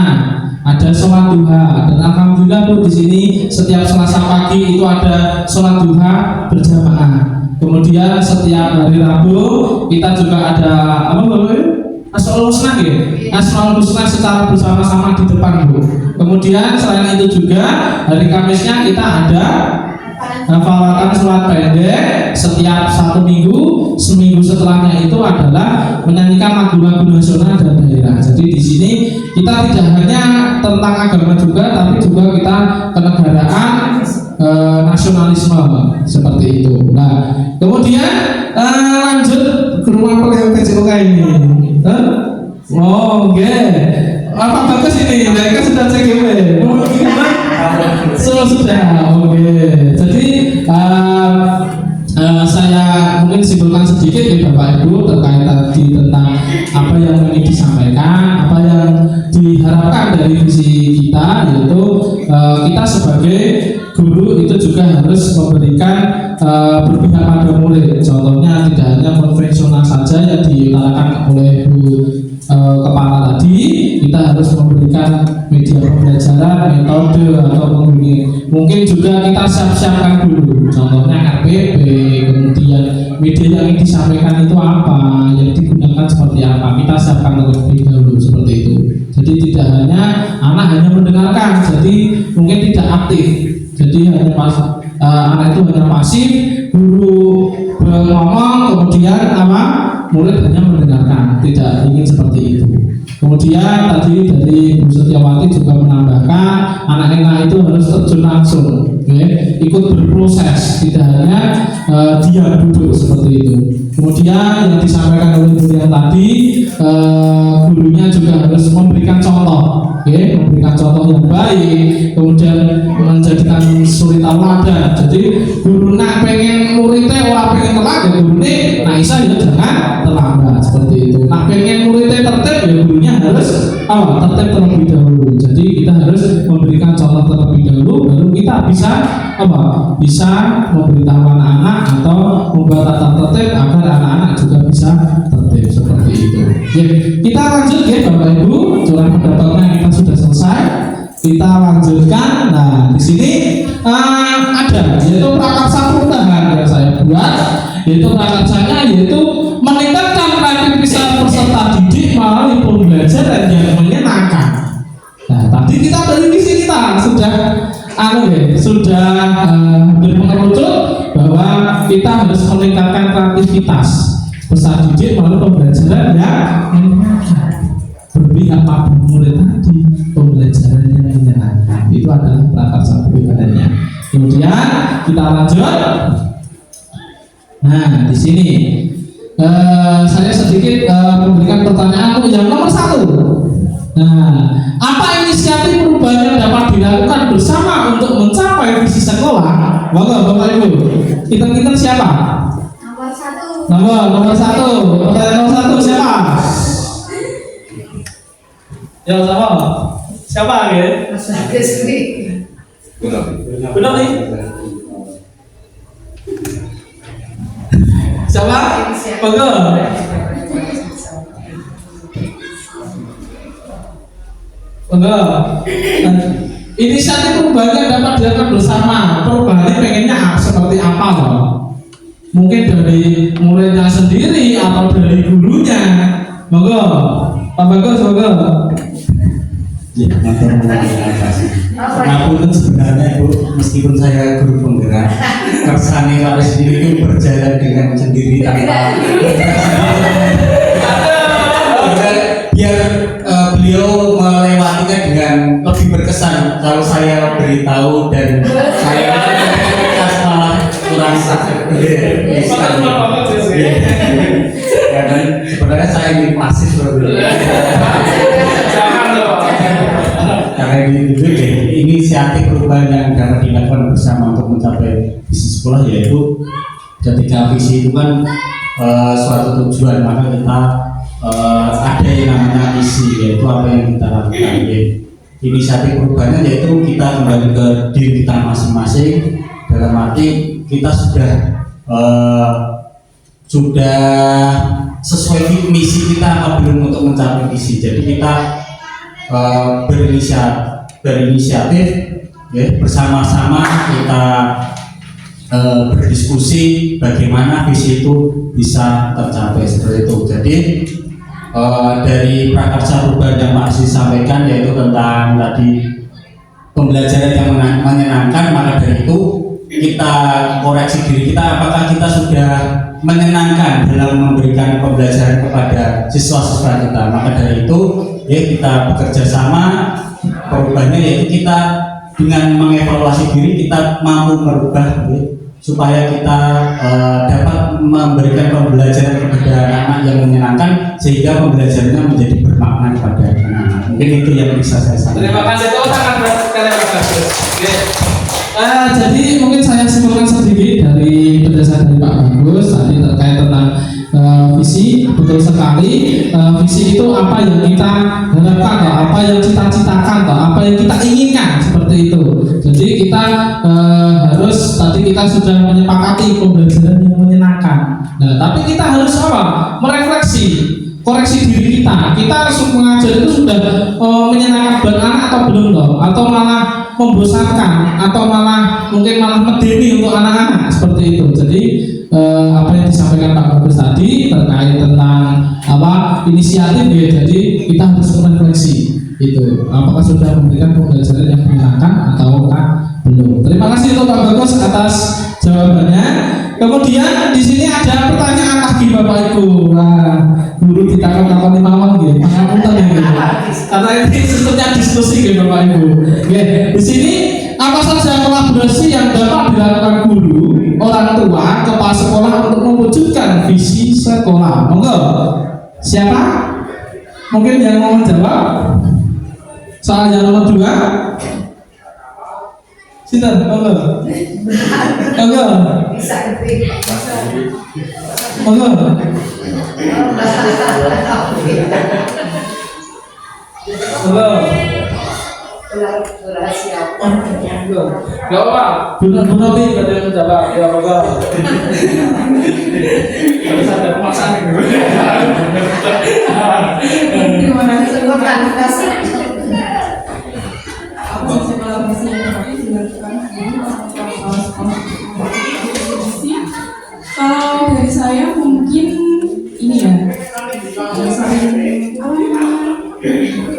ada sholat duha, dan alhamdulillah Bu di sini setiap Selasa pagi itu ada sholat duha berjamaah. Kemudian setiap hari Rabu kita juga ada Asmaul Husna ya, Asmaul Husna secara bersama-sama di depan Bu. Kemudian selain itu juga hari Kamisnya kita ada hafalatan sholat pendek setiap 1 minggu. Seminggu setelahnya itu adalah menyanyikan lagu-lagu nasional dan daerah. Jadi di sini kita tidak hanya tentang agama juga, tapi juga kita kenegaraan, nasionalisme seperti itu. Nah, kemudian lanjut ke rumah pelayan PJOK ini. Oke. Apa bagus ini? Mereka sudah CGW. Sudah. Oke. Jadi saya mungkin simpulkan sedikit ya Bapak Ibu terkait tadi tentang apa yang ingin disampaikan, apa yang diharapkan dari visi kita, yaitu kita sebagai guru itu juga harus memberikan berpihak pada murid. Contohnya tidak hanya konvensional saja yang diutarakan oleh Bu Kepala tadi, kita harus memberikan media pembelajaran, metode atau mungkin juga kita siapkan dulu, contohnya RPP, kemudian media yang ingin disampaikan itu apa, yang digunakan seperti apa, kita siapkan terlebih dahulu seperti itu. Jadi tidak hanya anak hanya mendengarkan, jadi mungkin tidak aktif, jadi hanya anak itu hanya pasif, guru ngomong kemudian murid hanya mendengarkan, tidak ingin seperti itu. Kemudian tadi dari Bu Setiawati juga menambahkan anak-anak itu harus terjun langsung, ikut berproses, tidak hanya dia duduk seperti itu. Kemudian yang disampaikan oleh Bu yang tadi, gurunya juga harus memberikan contoh, memberikan contoh yang baik, kemudian menjadikan suri tauladan. Jadi guru nak pengen muridnya orang pengen telat ya gurunya, nah isa ya jangan terlambat seperti itu. Nak pengen muridnya tertib ya gurunya harus tertib terlebih dahulu. Jadi kita harus memberikan contoh terlebih dahulu, baru kita bisa bisa memberitahu anak-anak atau membuat tata tertib agar anak-anak juga bisa tertib seperti itu. Ya, kita lanjut ya Bapak Ibu, curang pendapatnya kita sudah selesai. Kita lanjutkan. Nah, di sini ada yaitu prakarsa perubahan yang saya buat, yaitu prakarsanya yaitu meningkatkan kreativitas peserta didik melalui pembelajaran yang menyenangkan. Nah, tadi kita dari visi kita sudah hampir mengerucut bahwa kita harus meningkatkan kreativitas peserta didik melalui pembelajaran yang menyenangkan. Berpihak pada murid tadi, pembelajaran yang menyenangkan itu adalah prakarsa perubahannya. Kemudian kita lanjut. Nah, di sini saya sedikit memberikan pertanyaan untuk yang nomor 1. Nah, apa inisiatif perubahan yang dapat dilakukan bersama untuk mencapai visi sekolah? Monggo Bapak Ibu, kita siapa? Nomor 1. Nomor 1. Pertanyaan nomor 1 siapa? Ya sama. Siapa ya? Mas Agus nih. Benar nih. Siapa? Monggo. Monggo. inisiatif perubahannya dapat dilakukan bersama. Perubahan ini pengennya seperti apa loh? Mungkin dari muridnya sendiri atau dari gurunya. Monggo, Pak Bagus, monggo. Ya, terima kasih. Ngapunten sebenarnya Bu, meskipun saya guru penggerak, kersane kalau sendiri itu berjalan dengan sendiri tanpa biar beliau melewatinya dengan lebih berkesan. Kalau saya beritahu dan saya malah kurang karena sebenarnya saya ingin pasif karena inisiatif perubahan yang dapat dilakukan bersama untuk mencapai visi sekolah, yaitu ketika visi itu kan suatu tujuan, maka kita ada yang namanya misi, yaitu apa yang kita lakukan. Inisiatif perubahannya yaitu kita kembali ke diri kita masing-masing, dalam arti kita sudah sesuai misi kita apa belum untuk mencapai visi. Jadi kita berinisiatif ya, bersama-sama kita berdiskusi bagaimana visi itu bisa tercapai seperti itu. Jadi dari prakarsa perubahan yang Pak Aziz sampaikan, yaitu tentang tadi pembelajaran yang menyenangkan, maka dari itu kita koreksi diri kita, apakah kita sudah menyenangkan dalam memberikan pembelajaran kepada siswa-siswa kita. Maka dari itu ya, kita bekerja sama. Perubahannya yaitu kita dengan mengevaluasi diri, kita mampu merubah ya, supaya kita dapat memberikan pembelajaran kepada anak-anak yang menyenangkan, sehingga pembelajarannya menjadi bermakna kepada anak-anak. Mungkin itu yang bisa saya sampaikan. Terima kasih, sangat bagus. Jadi mungkin saya simpulkan sedikit dari penjelasan dari Pak Bagus tadi terkait tentang visi. Betul sekali, visi itu apa yang kita harapkan, apa yang cita-citakan, apa yang kita inginkan, seperti itu. Jadi kita harus, tadi kita sudah menyepakati pembelajaran yang menyenangkan. Nah, tapi kita harus apa? Merefleksi, koreksi diri kita. Kita mengajar itu sudah menyenangkan buat anak atau belum toh? Atau malah membosankan, atau malah mungkin malah medeni untuk anak-anak, seperti itu. Jadi apa yang disampaikan Pak Bagus tadi terkait tentang apa inisiatif ya, jadi kita harus merefleksi itu apakah sudah memberikan pembelajaran yang menyenangkan atau belum. Terima kasih untuk Pak Bagus atas jawabannya. Kemudian di sini ada pertanyaan lagi Bapak Ibu. Nah, guru ditakon-takon di mawon nggih. Pangapunten nggih. Karena ini sistemnya diskusi nggih Bapak Ibu. Nggih, di sini apa saja kolaborasi yang dapat dilakukan guru, orang tua, kepala sekolah untuk mewujudkan visi sekolah? Monggo. Siapa? Mungkin yang mau menjawab? Soal yang nomor 2. Sinten? Monggo. Monggo. Monggo. Monggo. Gak apa, benar-benar nih gak ada yang menjawab. Ya monggo. Harus ada pemaksaan gitu. Terima kasih. Kalau dari saya mungkin ini ya,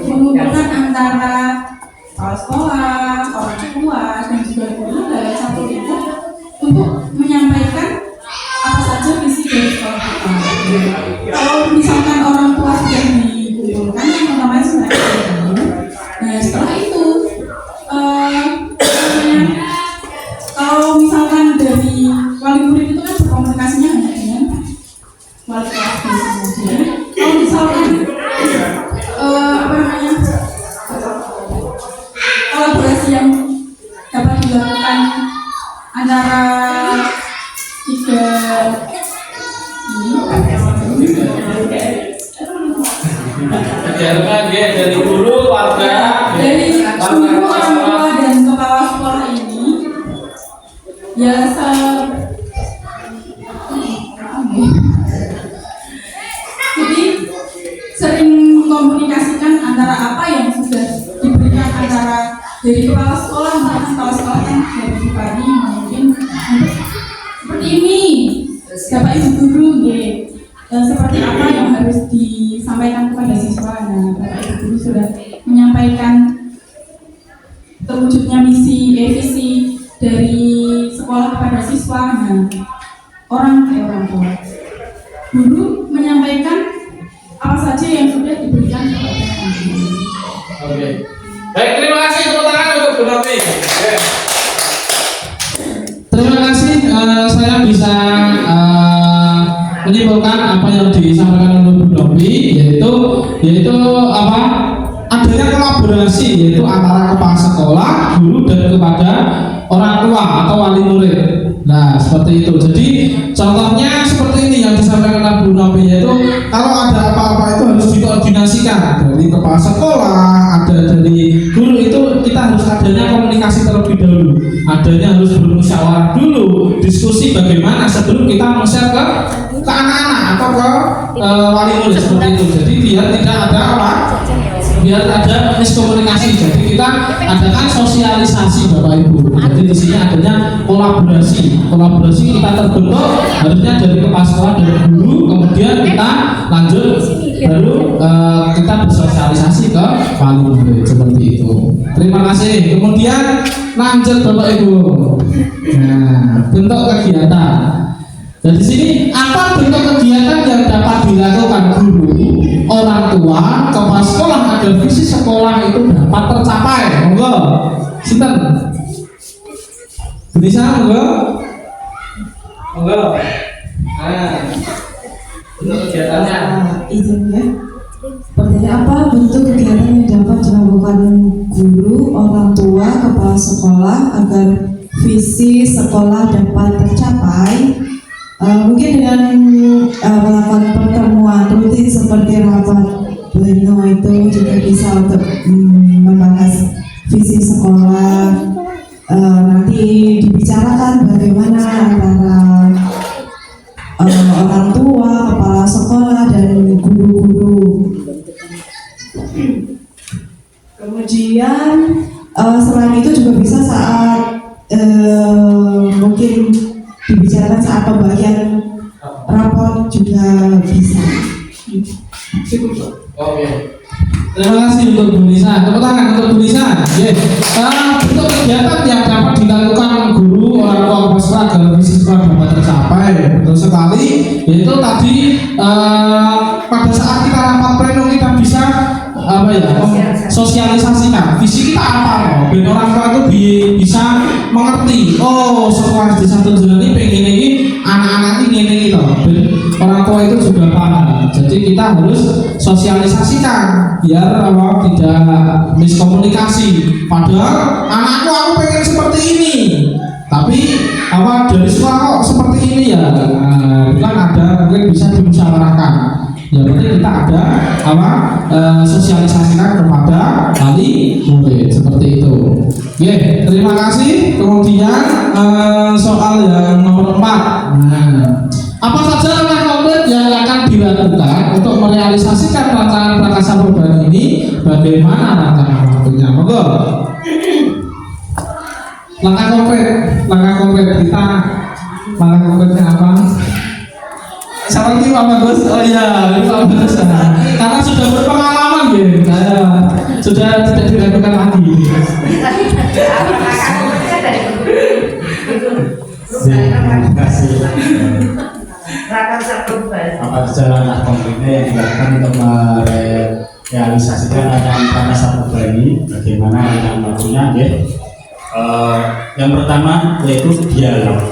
mengumpulkan antara kepala sekolah, orang tua, dan juga guru dalam satu titik untuk menyampaikan apa saja visi dari sekolah kita. Kalau misalkan orang tua sudah dikumpulkan, yang pertama sudah dikumpulkan. Nah setelah itu, kalau misalkan dari wali murid itu kan berkomunikasinya hanya dengan wali kelas saja. Kalau misalkan kolaborasi yang dapat dilakukan antara tiga dari guru, warga, dari guru, orang tua dan kepala sekolah ini ya jadi sering mengkomunikasikan antara apa yang sudah diberikan antara dari kepala sekolah, yang dari pribadi mungkin seperti ini, Bapak Ibu guru, seperti apa yang harus disampaikan kepada siswa. Nah, Bapak Ibu guru sudah menyampaikan terwujudnya visi dari sekolah kepada siswa. Nah, orang tua, guru menyampaikan apa saja yang sudah diberikan kepada anak. Oke. Baik, terima kasih tepuk tangan untuk Bu Novi. Terima kasih, saya bisa menyimpulkan apa yang disampaikan oleh Bu Novi, yaitu apa? Adanya kolaborasi yaitu antara kepala sekolah, guru dan kepada orang tua atau wali murid. Nah, seperti itu. Jadi contohnya seperti ini yang disampaikan oleh Bu Novi, yaitu kalau ada apa-apa itu harus dikoordinasikan dari kepala sekolah, ada dari guru, itu kita harus adanya komunikasi terlebih dahulu. Adanya harus bermusyawarah dulu, diskusi bagaimana sebelum kita men-share ke anak-anak atau ke wali murid seperti itu. Jadi biar tidak ada apa? Biar ada miskomunikasi. Jadi kita adakan sosialisasi Bapak Ibu. Jadi di sini adanya kolaborasi kita terbentuk harusnya dari kepala sekolah, dari guru, kemudian kita lanjut baru kita bersosialisasi ke wali murid seperti itu. Terima kasih. Kemudian lanjut Bapak Ibu. Nah, bentuk kegiatan. Dan di sini apa bentuk kegiatan yang dapat dilakukan guru, orang tua, kepala sekolah agar visi sekolah itu dapat tercapai? Monggo, sinten? Bisa monggo? Monggo. Nah, bentuk kegiatannya. Izin ya. Pertanyaan apa bentuk kegiatan yang dapat dilakukan guru, orang tua, kepala sekolah agar visi sekolah dapat tercapai? Mungkin dengan melakukan pertemuan rutin seperti rapat pleno itu juga bisa untuk membahas visi sekolah. Nanti dibicarakan bagaimana antara orang tua, kepala sekolah dan guru-guru. Kemudian selain itu juga bisa saat mungkin dibicarakan saat pembagian rapor juga bisa. Oke. Terima kasih untuk Bu Nisa. Tepuk tangan untuk Bu Nisa. Bentuk kegiatan yang dapat dilakukan guru, orang tua, kepala sekolah agar visi sekolah dapat tercapai, betul sekali. Yaitu tadi pada saat kita rapat pleno kita bisa sosialisasikan visi kita apa, biar orang tua itu bisa mengerti. Oh, sekolah di satu jalan ini pengen ini anak-anak ini gitu. Orang tua itu juga paham. Jadi kita harus sosialisasikan biar tidak miskomunikasi. Padahal anakku aku pengen seperti ini, tapi dari sekolah kok seperti ini ya. Bukan ada mungkin bisa dimusyawarahkan. Ya berarti kita ada sosialisasikan kepada wali murid seperti itu. Oke, terima kasih. Kemudian soal yang nomor 4. Nah, apa saja langkah konkret yang akan dilakukan untuk merealisasikan rancangan prakarsa perubahan ini? Bagaimana rancangan waktunya? Monggo. Langkah konkret kita. Langkah konkretnya apa? Seperti Pak Bagus, oh iya, Pak Bagus. Karena sudah berpengalaman ya, saya sudah tidak dilakukan lagi. Terima kasih. Apa saja langkah konkretnya yang dilakukan untuk merealisasikan rancangan prakarsa perubahan ini? Bagaimana rancangan waktunya? Yang pertama yaitu dialog.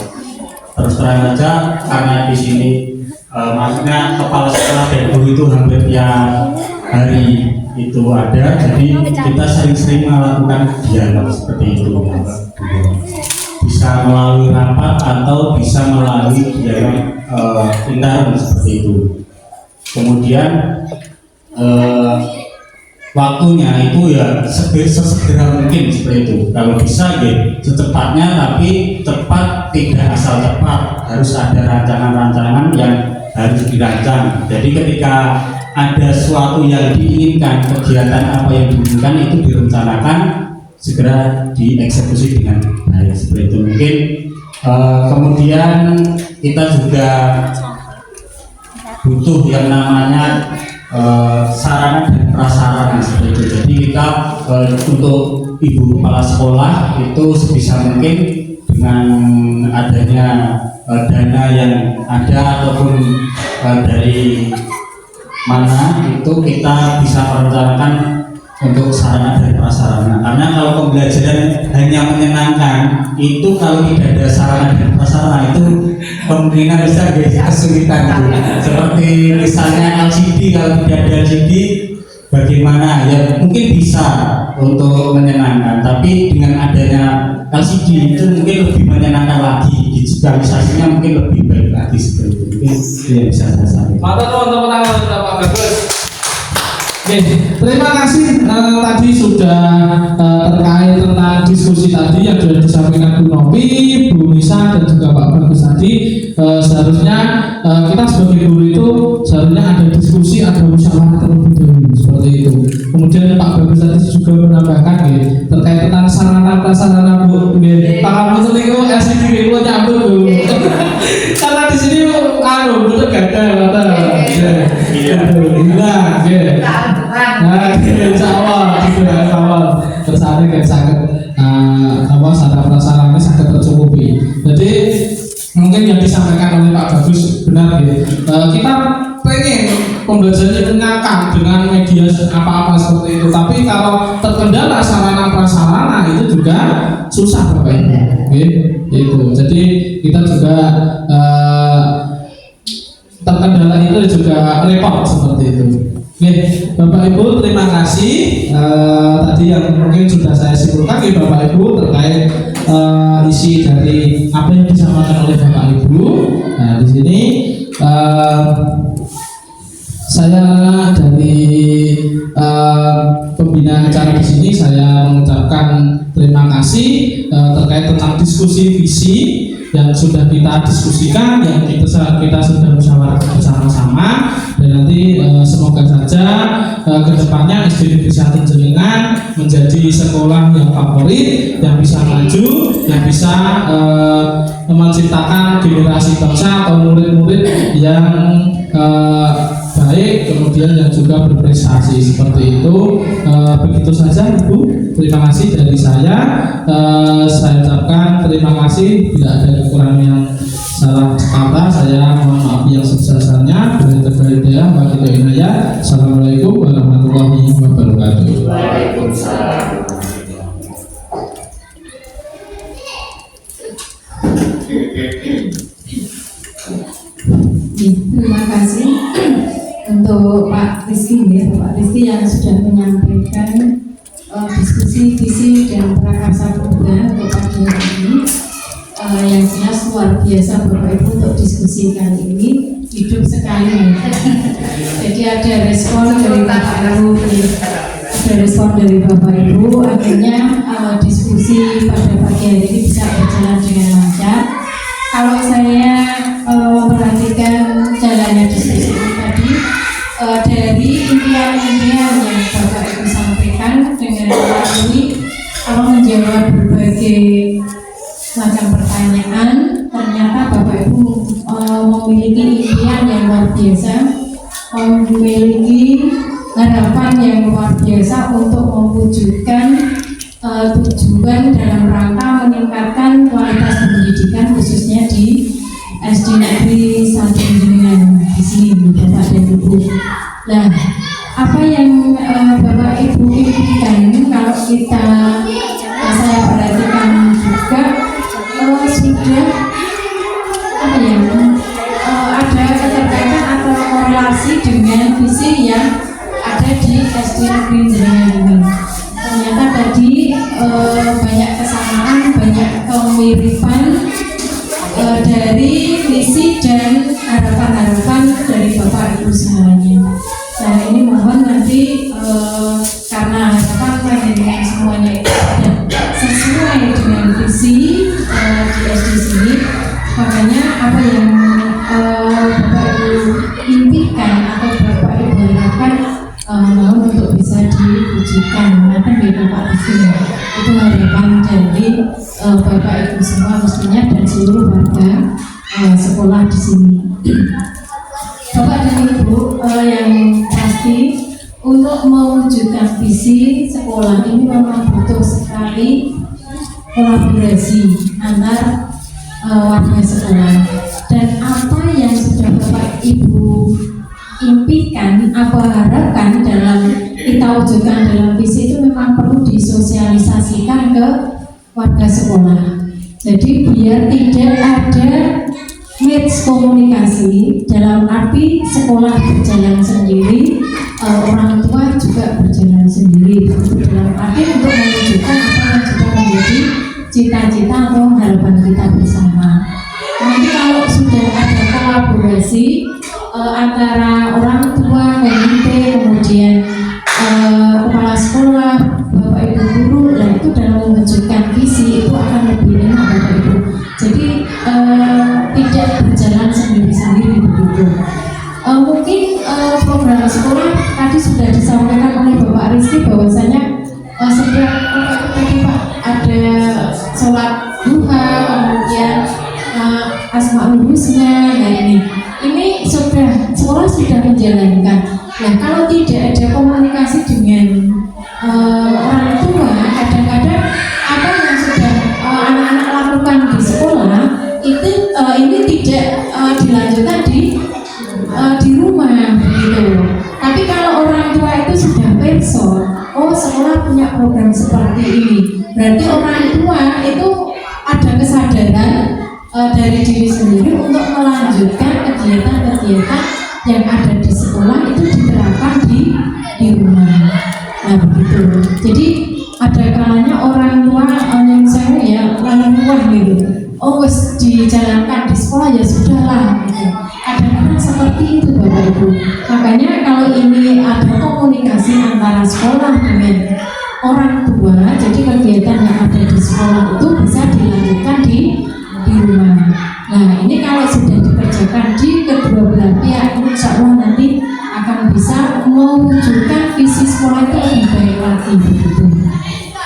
Terus terang aja karena di sini maksudnya kepala sekolah dan guru itu hampir tiap hari itu ada, jadi kita sering-sering melakukan dialog seperti itu, bisa melalui rapat atau bisa melalui dialog intern seperti itu. Kemudian waktunya itu ya sesegera mungkin seperti itu. Kalau bisa ya secepatnya, tapi cepat tidak asal cepat, harus ada rancangan-rancangan yang harus dirancang. Jadi ketika ada sesuatu yang diinginkan, kegiatan apa yang diinginkan itu direncanakan segera dieksekusi dengan baik seperti itu. Mungkin kemudian kita juga butuh yang namanya sarana dan prasarana seperti itu. Jadi kita untuk ibu kepala sekolah itu sebisa mungkin dengan adanya dana yang ada ataupun dari mana itu kita bisa merencanakan untuk sarana dan prasarana. Karena kalau pembelajaran hanya menyenangkan itu kalau tidak ada sarana dan prasarana itu kemungkinan bisa kesulitan. Seperti misalnya LCD, kalau tidak ada LCD bagaimana ya, mungkin bisa untuk menyenangkan, tapi dengan adanya LCD itu mungkin lebih menyenangkan lagi, digitalisasinya mungkin lebih baik lagi seperti itu. Mungkin itu yang bisa saya sampaikan. Mantap teman-teman, Pak Bagus. Oke, terima kasih tadi sudah terkait tentang diskusi tadi yang sudah disampaikan Bu Novi, Bu Nisa dan juga Pak Bagus tadi. Seharusnya kita sebagai guru itu seharusnya ada diskusi, ada musyawarah terlebih dahulu seperti itu. Kemudian Pak Bagus tadi juga menambahkan terkait tentang sarana prasarana Bu. Pak Bagus itu LCD itu nyambut Bu. Karena di sini betul gak ada. Nah, insya Allah bersama kan sangat sarana prasarana sangat tercukupi. Jadi mungkin yang disampaikan oleh Pak Bagus benar ya. Kita pengen pembelajarannya menyenangkan dengan media apa-apa seperti itu. Tapi kalau terkendala sarana prasarana itu juga susah Bapak Ibu. Itu. Jadi kita juga terkendala itu juga repot seperti itu. Oke, Bapak Ibu terima kasih tadi yang mungkin sudah saya simpulkan ya Bapak Ibu terkait isi dari apa yang disampaikan oleh Bapak Ibu. Nah di sini saya dari pembina acara di sini saya mengucapkan terima kasih terkait tentang diskusi visi yang sudah kita diskusikan, yang kita sudah musyawarahkan bersama-sama, dan nanti semoga saja kedepannya SD Negeri 1 Jenengan menjadi sekolah yang favorit, yang bisa maju, yang bisa menciptakan generasi bangsa atau murid-murid yang baik, kemudian yang juga berprestasi seperti itu. Begitu saja Ibu, terima kasih dari saya. Saya ucapkan terima kasih, bila ada kekurangan yang salah kata saya mohon maaf yang sebesar-besarnya. Assalamualaikum warahmatullahi wabarakatuh. Waalaikumsalam. Terima kasih untuk Pak Rizky ya, Pak Rizky yang sudah menyampaikan diskusi visi dan prakarsa perubahan untuk pagi hari ini. Yang jelas luar biasa Bapak Ibu untuk diskusi kali ini, hidup sekali. Jadi ada respon dari Bapak Ibu, akhirnya diskusi pada pagi hari ini bisa berjalan dengan lancar. Kalau saya memperhatikan jalannya diskusi ini tadi, dari impian-impian yang Bapak Ibu sampaikan dengan melalui menjawab berbagai macam pertanyaan, ternyata Bapak Ibu memiliki impian yang luar biasa, memiliki harapan yang luar biasa untuk mewujudkan tujuan dalam rangka meningkatkan kualitas pendidikan khususnya di SD Negeri 1 Jenengan di sini Bapak dan Ibu. Nah, apa yang Bapak Ibu impikan kalau kita saya perhatikan juga sudah ada keterkaitan atau korelasi dengan visi yang ada di SD Negeri Jenengan ini. Ternyata tadi banyak kesamaan, banyak kemiripan dari visi dan harapan-harapan dari Bapak Ibu semuanya. Nah ini mohon nanti karena harapan panjenengan semuanya itu sesuai dengan visi di SD sini, makanya apa yang Bapak Ibu impikan atau Bapak Ibu harapkan mohon untuk bisa diwujudkan. Nanti Bapak di sini itu itu harapan dari Bapak Ibu semua mestinya dan seluruh warga sekolah di sini. Bapak dan Ibu, yang pasti untuk mewujudkan visi sekolah ini memang butuh sekali kolaborasi antar warga sekolah. Dan apa yang sudah Bapak Ibu impikan, apa harapkan dalam kita wujudkan dalam visi itu memang perlu disosialisasikan ke warga sekolah. Jadi biar tidak ada miskomunikasi dalam arti sekolah berjalan sendiri, orang tua juga berjalan sendiri. Dalam arti untuk mewujudkan apa yang sudah menjadi cita-cita atau harapan kita bersama. Nanti kalau sudah ada kolaborasi antara orang tua, komite, kemudian kepala sekolah, Bapak Ibu guru, nah itu dalam mewujudkan visi itu akan lebih enak Bapak Ibu. Jadi tidak berjalan sendiri-sendiri begitu. Mungkin program sekolah tadi sudah disampaikan oleh Bapak Rizky bahwasanya setiap tadi Pak ada sholat duha, kemudian Asmaul Husna, nah ini sudah sekolah sudah menjalankan. Nah kalau tidak ada komunikasi dengan orang tua, kadang-kadang apa yang sudah anak-anak lakukan di sekolah itu ini tidak dilanjutkan di rumah begitu. Tapi kalau orang tua itu sudah person, oh sekolah punya program seperti ini, berarti orang tua itu ada kesadaran dari diri sendiri untuk melanjutkan kegiatan-kegiatan yang ada di sekolah itu diterapkan di rumah. Nah begitu. Jadi ada kalanya orang tua yang saya ya orang tua gitu. Oh wes dijalankan di sekolah ya sudahlah. Gitu. Kadang-kadang seperti itu Bapak Ibu. Makanya kalau ini ada komunikasi antara sekolah dengan orang tua, jadi kegiatan yang ada di sekolah itu bisa dilanjutkan di rumah. Nah ini kalau sudah dikerjakan di kedua belah pihak, insya Allah nanti akan bisa mewujudkan visi sekolah itu lebih baik lagi begitu.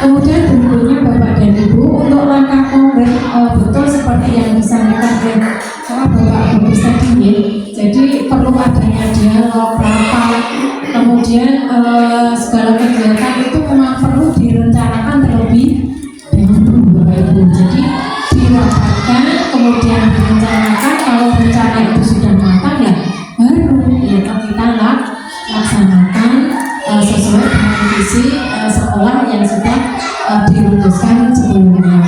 Kemudian berikutnya Bapak dan Ibu untuk langkah konkret betul seperti yang disampaikan oleh Bapak Ibu tadi, jadi perlu adanya dialog, rapat, kemudian segala kegiatan itu memang perlu direncanakan terlebih dahulu Bapak Ibu. Jadi dirapatkan, kemudian direncanakan, kalau rencana itu sudah matang ya baru ya kita laksanakan sesuai dengan visi sekolah yang sudah dirumuskan sebelumnya.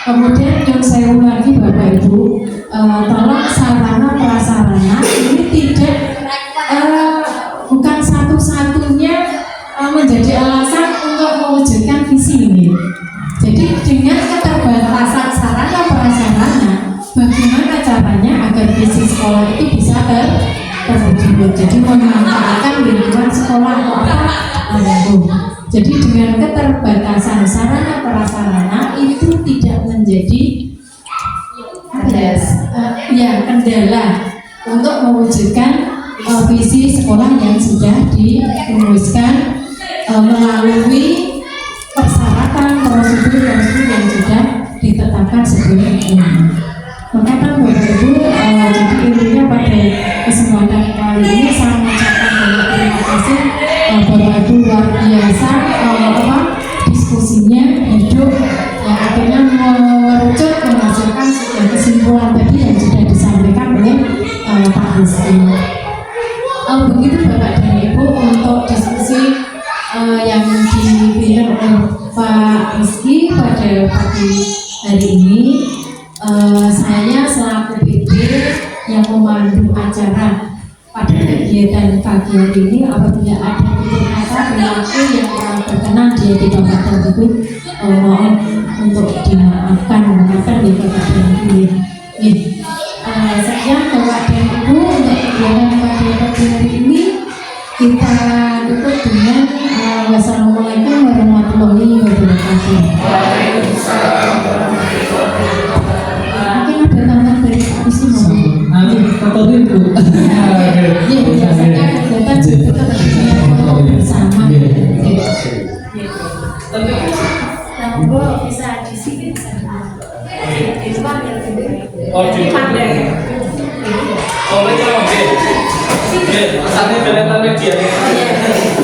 Kemudian yang saya ulangi Bapak Ibu, tolong sarana prasarana ini tidak bukan satu-satunya menjadi alasan untuk mewujudkan visi ini. Jadi dengan keterbatasan sarana prasarana, bagaimana caranya agar visi sekolah itu bisa terwujud? Jadi memanfaatkan lingkungan sekolah atau apa? Jadi dengan keterbatasan sarana prasarana itu tidak menjadi kendala untuk mewujudkan visi sekolah yang sudah dirumuskan melalui persyaratan prosedur yang sudah ditetapkan sebelumnya. Maka Bapak Ibu, jadi intinya pada kesempatan kali ini saya mengucapkan banyak terima kasih Bapak Ibu, luar biasa diskusinya hidup yang akhirnya merucut menghasilkan sebuah kesimpulan tadi yang sudah disampaikan oleh Pak Rizky. Begitu Bapak dan Ibu untuk diskusi yang dipimpin oleh Pak Rizky pada pagi hari ini. Saya selaku PD yang memandu acara pada kegiatan pagi hari ini, apabila ada tutur kata perilaku yang kurang berkenan di hati Bapak dan Ibu, mohon untuk dimaafkan mengatakan di Bapak dan Ibu. Sekian Bapak dan Ibu untuk kegiatan pada pagi hari ini. Kita tutup dengan wassalamualaikum warahmatullahi wabarakatuh. Mungkin ada tambahan dari Pak Rizky. Nanti foto dulu. Iya, biasanya kegiatan tetap bersama. Oke, pesannya kelihatan media.